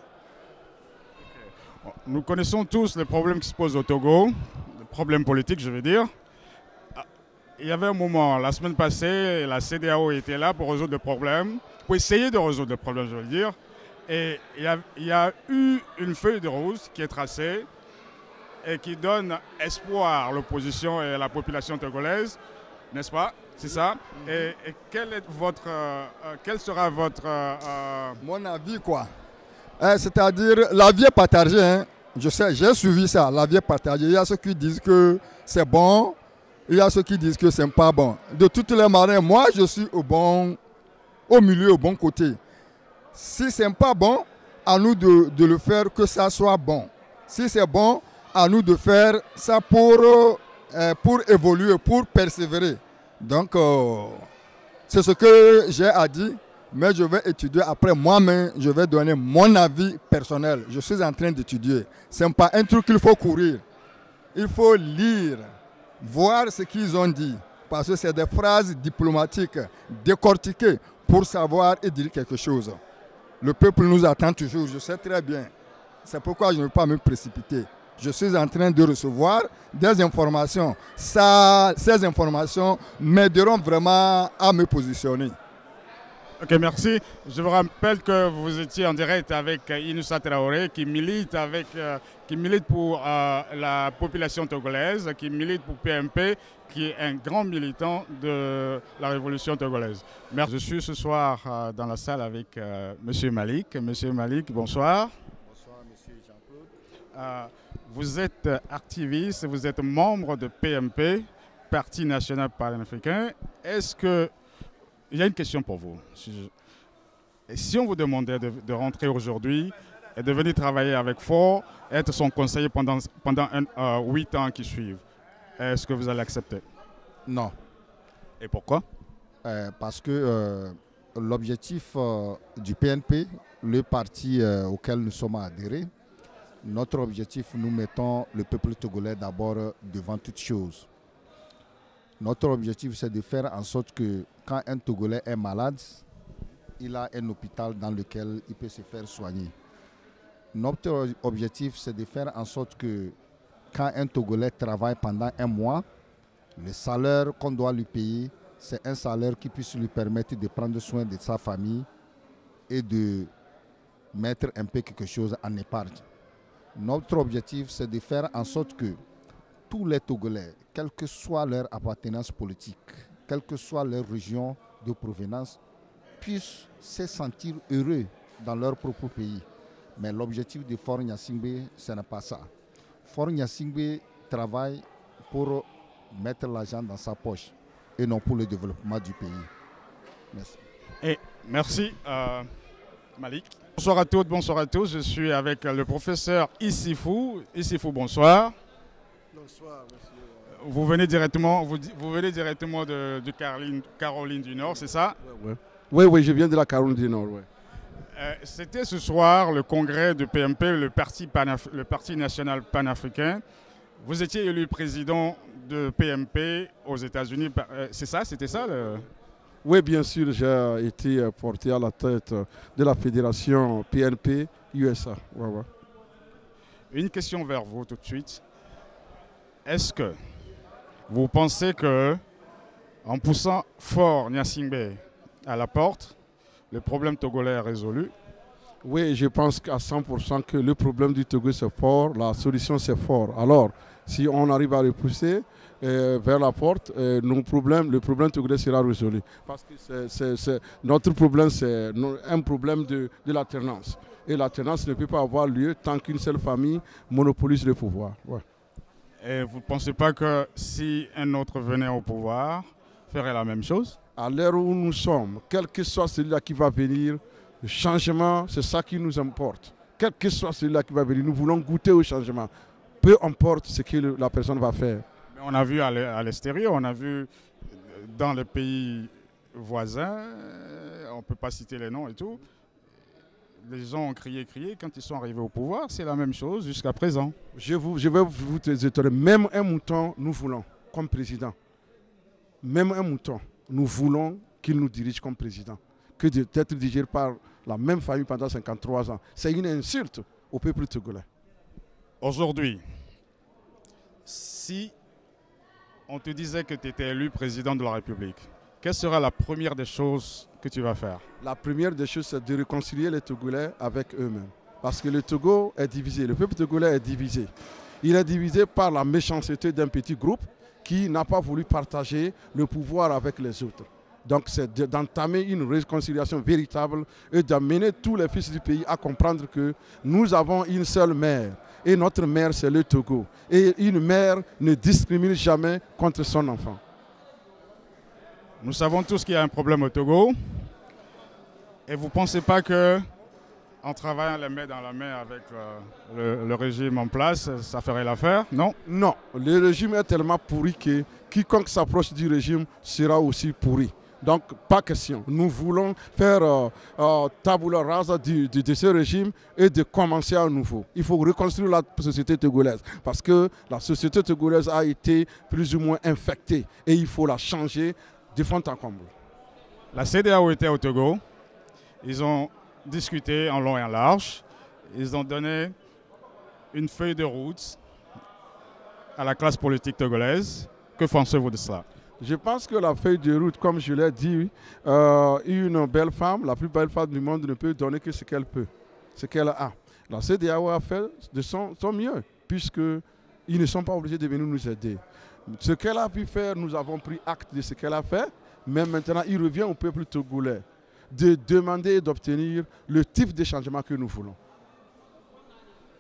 Nous connaissons tous les problèmes qui se posent au Togo, les problèmes politiques, je veux dire. Il y avait un moment, la semaine passée, la CEDEAO était là pour résoudre des problèmes, pour essayer de résoudre des problèmes, je veux dire. Et il y a eu une feuille de route qui est tracée et qui donne espoir à l'opposition et à la population togolaise, n'est-ce pas? C'est ça? Et quel sera votre... Mon avis, quoi. C'est-à-dire, la vie est partagée. Hein. Je sais, j'ai suivi ça, la vie est partagée. Il y a ceux qui disent que c'est bon, il y a ceux qui disent que c'est pas bon. De toutes les manières, moi, je suis au milieu, au bon côté. Si ce n'est pas bon, à nous de le faire que ça soit bon. Si c'est bon, à nous de faire ça pour évoluer, pour persévérer. Donc, c'est ce que j'ai à dire, mais je vais étudier après moi-même, je vais donner mon avis personnel. Je suis en train d'étudier. Ce n'est pas un truc qu'il faut courir. Il faut lire, voir ce qu'ils ont dit, parce que c'est des phrases diplomatiques décortiquées pour savoir et dire quelque chose. Le peuple nous attend toujours, je sais très bien. C'est pourquoi je ne veux pas me précipiter. Je suis en train de recevoir des informations. Ces informations m'aideront vraiment à me positionner. Ok, merci. Je vous rappelle que vous étiez en direct avec Inoussa Traoré qui milite pour la population togolaise, qui milite pour PMP, qui est un grand militant de la révolution togolaise. Merci. Je suis ce soir dans la salle avec M. Malik. Monsieur Malik, bonsoir. Bonsoir, M. Jean-Claude. Vous êtes activiste, vous êtes membre de PMP, Parti national panafricain. Est-ce que... Il y a une question pour vous. Si on vous demandait de rentrer aujourd'hui et de venir travailler avec Faure, être son conseiller pendant 8 ans qui suivent, est-ce que vous allez accepter? Non. Et pourquoi? Parce que l'objectif du PNP, le parti auquel nous sommes adhérés, notre objectif, nous mettons le peuple togolais d'abord devant toute chose. Notre objectif, c'est de faire en sorte que quand un Togolais est malade, il a un hôpital dans lequel il peut se faire soigner. Notre objectif, c'est de faire en sorte que quand un Togolais travaille pendant un mois, le salaire qu'on doit lui payer, c'est un salaire qui puisse lui permettre de prendre soin de sa famille et de mettre un peu quelque chose en épargne. Notre objectif, c'est de faire en sorte que tous les Togolais, quelle que soit leur appartenance politique, quelle que soit leur région de provenance, puissent se sentir heureux dans leur propre pays. Mais l'objectif de Faure Gnassingbé, ce n'est pas ça. Faure Gnassingbé travaille pour mettre l'argent dans sa poche et non pour le développement du pays. Merci. Et merci Malik. Bonsoir à toutes, bonsoir à tous. Je suis avec le professeur Issifou. Issifou, bonsoir. Bonsoir, monsieur. Vous venez directement, de Caroline du Nord, c'est ça? Oui, je viens de la Caroline du Nord. Ouais. C'était ce soir le congrès de PMP, le Parti national panafricain. Vous étiez élu président de PMP aux États-Unis. C'est ça? C'était ça Oui, bien sûr, j'ai été porté à la tête de la fédération PNP USA. Ouais. Une question vers vous tout de suite. Est-ce que vous pensez que en poussant Faure Gnassingbé à la porte, le problème togolais est résolu? Oui, je pense qu'à 100% que le problème du Togo c'est Faure, la solution c'est Faure. Alors, si on arrive à le pousser vers la porte, le problème togolais sera résolu. Parce que notre problème, c'est un problème de l'alternance. Et l'alternance ne peut pas avoir lieu tant qu'une seule famille monopolise le pouvoir. Ouais. Et vous ne pensez pas que si un autre venait au pouvoir, ferait la même chose? À l'heure où nous sommes, quel que soit celui-là qui va venir, le changement, c'est ça qui nous importe. Quel que soit celui-là qui va venir, nous voulons goûter au changement. Peu importe ce que la personne va faire. Mais on a vu à l'extérieur, on a vu dans les pays voisins, on ne peut pas citer les noms et tout, les gens ont crié, quand ils sont arrivés au pouvoir, c'est la même chose jusqu'à présent. Je vais vous étonner, même un mouton, nous voulons comme président. Même un mouton, nous voulons qu'il nous dirige comme président. Que d'être dirigé par la même famille pendant 53 ans. C'est une insulte au peuple togolais. Aujourd'hui, si on te disait que tu étais élu président de la République, quelle sera la première des choses que tu vas faire? La première des choses, c'est de réconcilier les Togolais avec eux-mêmes. Parce que le Togo est divisé, le peuple togolais est divisé. Il est divisé par la méchanceté d'un petit groupe qui n'a pas voulu partager le pouvoir avec les autres. Donc c'est d'entamer une réconciliation véritable et d'amener tous les fils du pays à comprendre que nous avons une seule mère. Et notre mère, c'est le Togo. Et une mère ne discrimine jamais contre son enfant. Nous savons tous qu'il y a un problème au Togo. Et vous ne pensez pas que en travaillant les mains dans la main avec le régime en place, ça ferait l'affaire, non? Non, le régime est tellement pourri que quiconque s'approche du régime sera aussi pourri. Donc, pas question. Nous voulons faire tabula rasa de ce régime et de commencer à nouveau. Il faut reconstruire la société togolaise parce que la société togolaise a été plus ou moins infectée et il faut la changer de fond en comble. La CEDEAO était au Togo. Ils ont discuté en long et en large. Ils ont donné une feuille de route à la classe politique togolaise. Que pensez-vous de cela? Je pense que la feuille de route, comme je l'ai dit, une belle femme, la plus belle femme du monde ne peut donner que ce qu'elle peut, ce qu'elle a. La CEDEAO a fait de son mieux, puisqu'ils ne sont pas obligés de venir nous aider. Ce qu'elle a pu faire, nous avons pris acte de ce qu'elle a fait, mais maintenant il revient au peuple togolais de demander et d'obtenir le type de changement que nous voulons.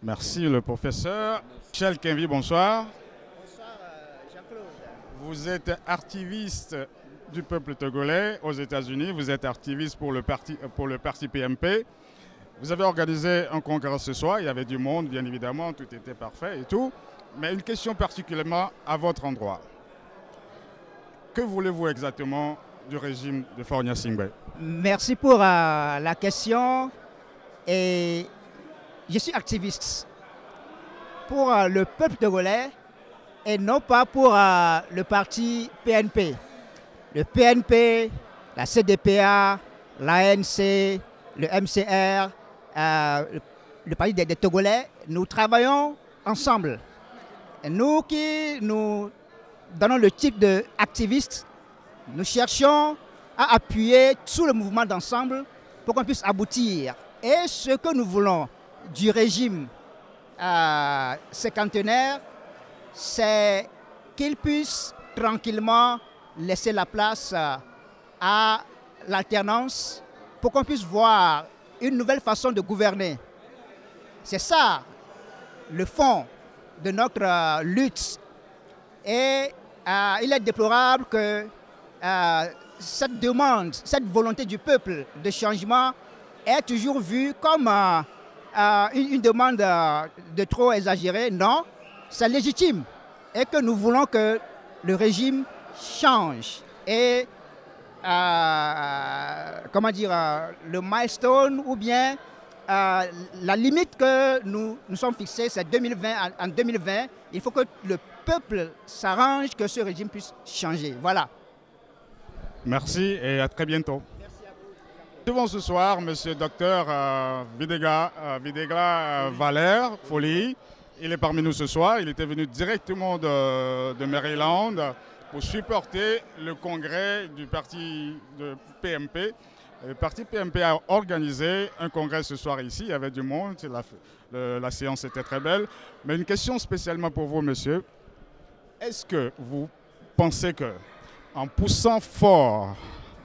Merci le professeur. Michel Kenvi, bonsoir. Vous êtes activiste du peuple togolais aux États-Unis, vous êtes activiste pour le parti PMP. Vous avez organisé un congrès ce soir, il y avait du monde bien évidemment, tout était parfait et tout. Mais une question particulièrement à votre endroit. Que voulez-vous exactement du régime de Faure Gnassingbé? Merci pour la question. Et je suis activiste pour le peuple togolais et non pas pour le parti PNP. Le PNP, la CDPA, l'ANC, le MCR, le parti des Togolais, nous travaillons ensemble. Et nous qui nous donnons le titre d'activistes, nous cherchons à appuyer tout le mouvement d'ensemble pour qu'on puisse aboutir. Et ce que nous voulons du régime cinquantenaire, c'est qu'il puisse tranquillement laisser la place à l'alternance pour qu'on puisse voir une nouvelle façon de gouverner. C'est ça le fond de notre lutte. Et il est déplorable que cette demande, cette volonté du peuple de changement est toujours vue comme une demande de trop exagérée. Non, c'est légitime et que nous voulons que le régime change. Et comment dire, le milestone ou bien la limite que nous sommes fixés, c'est 2020. En 2020, il faut que le peuple s'arrange, que ce régime puisse changer. Voilà. Merci et à très bientôt. Devant ce soir, M. Dr Videgla Valère Folie. Il est parmi nous ce soir. Il était venu directement de Maryland pour supporter le congrès du parti de PMP. Le parti PMP a organisé un congrès ce soir ici. Il y avait du monde. La séance était très belle. Mais une question spécialement pour vous, monsieur. Est-ce que vous pensez que en poussant fort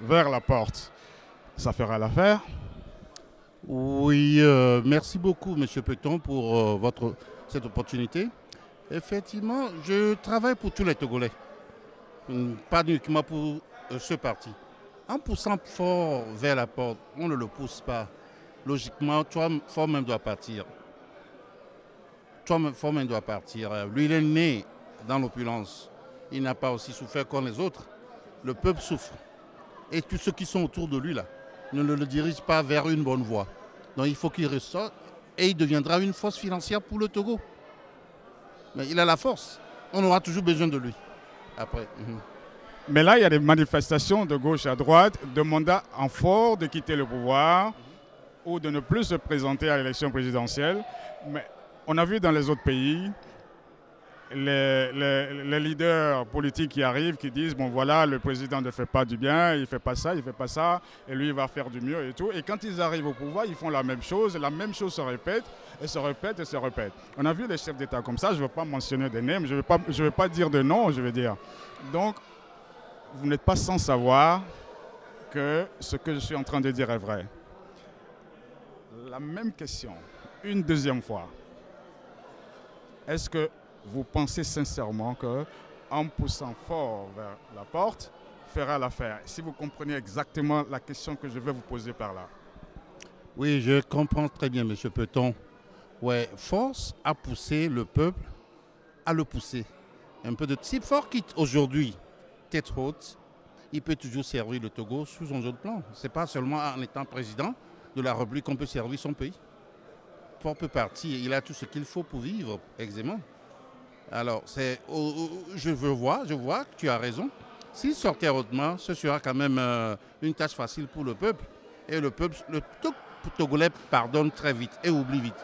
vers la porte, ça fera l'affaire? Oui, merci beaucoup, M. Peton, pour cette opportunité. Effectivement, je travaille pour tous les Togolais, pas uniquement pour ce parti. En poussant fort vers la porte, on ne le pousse pas. Logiquement, Faure même doit partir. Faure même doit partir. Lui, il est né dans l'opulence. Il n'a pas aussi souffert comme les autres. Le peuple souffre. Et tous ceux qui sont autour de lui, là, ne le dirigent pas vers une bonne voie. Donc il faut qu'il ressorte et il deviendra une force financière pour le Togo. Mais il a la force. On aura toujours besoin de lui. Après. Mais là, il y a des manifestations de gauche à droite demandant en Faure de quitter le pouvoir ou de ne plus se présenter à l'élection présidentielle. Mais on a vu dans les autres pays les leaders politiques qui arrivent, qui disent, bon voilà, le président ne fait pas du bien, il ne fait pas ça, et lui il va faire du mieux et tout. Et quand ils arrivent au pouvoir, ils font la même chose se répète, et se répète, et se répète. On a vu les chefs d'État comme ça, je ne veux pas mentionner des noms, je ne vais pas dire de nom, je veux dire. Donc, vous n'êtes pas sans savoir que ce que je suis en train de dire est vrai. La même question, une deuxième fois. Est-ce que vous pensez sincèrement qu'en poussant fort vers la porte, fera l'affaire? Si vous comprenez exactement la question que je vais vous poser par là. Oui, je comprends très bien, M. Peton. Ouais, force à pousser le peuple, à le pousser. Un peu de... Si Faure quitte aujourd'hui tête haute, il peut toujours servir le Togo sous un autre plan. Ce n'est pas seulement en étant président de la République qu'on peut servir son pays. Faure peut partir, il a tout ce qu'il faut pour vivre aisément. Alors, je vois que tu as raison. S'il sortait hautement, ce sera quand même une tâche facile pour le peuple. Et le peuple, le Togolais pardonne très vite et oublie vite.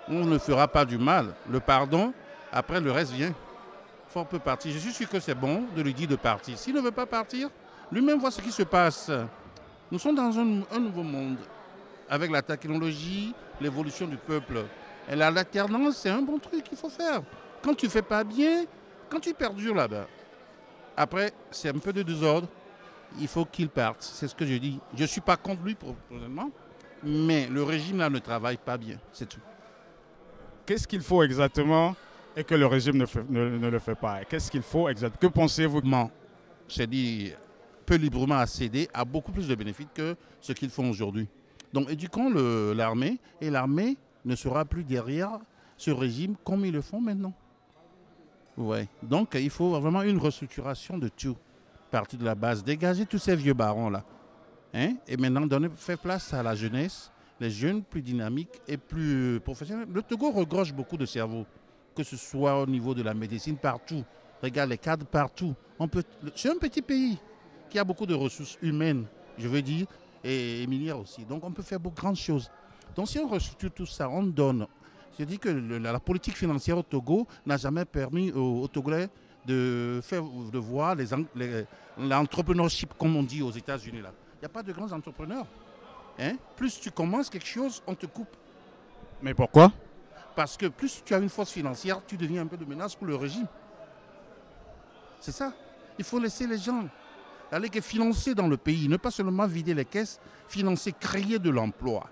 On ne fera pas du mal. Le pardon, après le reste vient. Faure peut partir. Je suis sûr que c'est bon de lui dire de partir. S'il ne veut pas partir, lui-même voit ce qui se passe. Nous sommes dans un nouveau monde. Avec la technologie, l'évolution du peuple. Et l'alternance, c'est un bon truc qu'il faut faire. Quand tu ne fais pas bien, quand tu perdures là-bas, après, c'est un peu de désordre. Il faut qu'il parte. C'est ce que je dis. Je ne suis pas contre lui, personnellement, mais le régime là ne travaille pas bien. C'est tout. Qu'est-ce qu'il faut exactement et que le régime ne le fait pas? Qu'est-ce qu'il faut exactement? Que pensez-vous? C'est dit, peut librement accéder à beaucoup plus de bénéfices que ce qu'ils font aujourd'hui. Donc éduquons l'armée, et l'armée ne sera plus derrière ce régime comme ils le font maintenant. Ouais. Donc il faut vraiment une restructuration de tout. Partir de la base, dégager tous ces vieux barons-là. Hein? Et maintenant, faire place à la jeunesse, les jeunes plus dynamiques et plus professionnels. Le Togo regorge beaucoup de cerveaux, que ce soit au niveau de la médecine, partout. Regarde les cadres partout. C'est un petit pays qui a beaucoup de ressources humaines, je veux dire, et minières aussi. Donc on peut faire beaucoup de grandes choses. Donc si on restructure tout ça, on donne. Je dis que la politique financière au Togo n'a jamais permis aux Togolais de voir l'entrepreneurship, comme on dit aux États-Unis. Il n'y a pas de grands entrepreneurs. Hein? Plus tu commences quelque chose, on te coupe. Mais pourquoi? Parce que plus tu as une force financière, tu deviens un peu de menace pour le régime. C'est ça. Il faut laisser les gens aller financer dans le pays, ne pas seulement vider les caisses, financer, créer de l'emploi.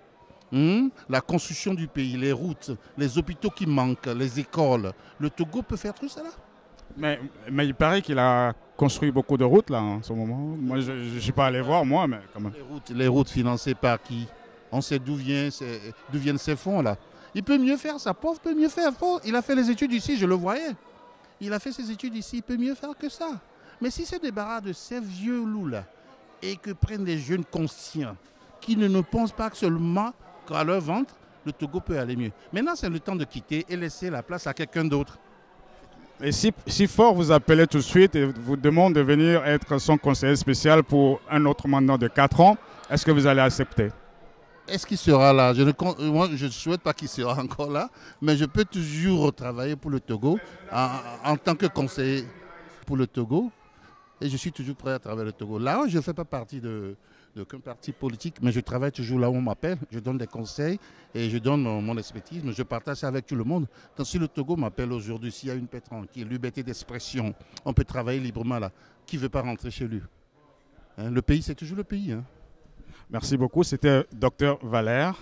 La construction du pays, les routes, les hôpitaux qui manquent, les écoles. Le Togo peut faire tout cela. Mais il paraît qu'il a construit beaucoup de routes là en ce moment. Moi, je ne suis pas allé voir, moi, mais quand même. Les routes financées par qui? On sait d'où viennent ces fonds là. Il peut mieux faire, ça pauvre peut mieux faire. Il a fait les études ici, je le voyais. Il a fait ses études ici, il peut mieux faire que ça. Mais si c'est débarras de ces vieux loups là et que prennent des jeunes conscients qui ne pensent pas seulement qu'à leur ventre, le Togo peut aller mieux. Maintenant, c'est le temps de quitter et laisser la place à quelqu'un d'autre. Et si Faure vous appelait tout de suite et vous demande de venir être son conseiller spécial pour un autre mandat de 4 ans, est-ce que vous allez accepter? Est-ce qu'il sera là? Moi, je ne souhaite pas qu'il sera encore là, mais je peux toujours travailler pour le Togo en tant que conseiller pour le Togo. Et je suis toujours prêt à travailler le Togo. Là, je ne fais pas partie d'aucun parti politique, mais je travaille toujours là où on m'appelle. Je donne des conseils et je donne mon expertise, je partage ça avec tout le monde. Donc, si le Togo m'appelle aujourd'hui, s'il y a une paix tranquille, liberté d'expression, on peut travailler librement là. Qui ne veut pas rentrer chez lui? Hein, le pays, c'est toujours le pays. Hein. Merci beaucoup. C'était Dr Valère.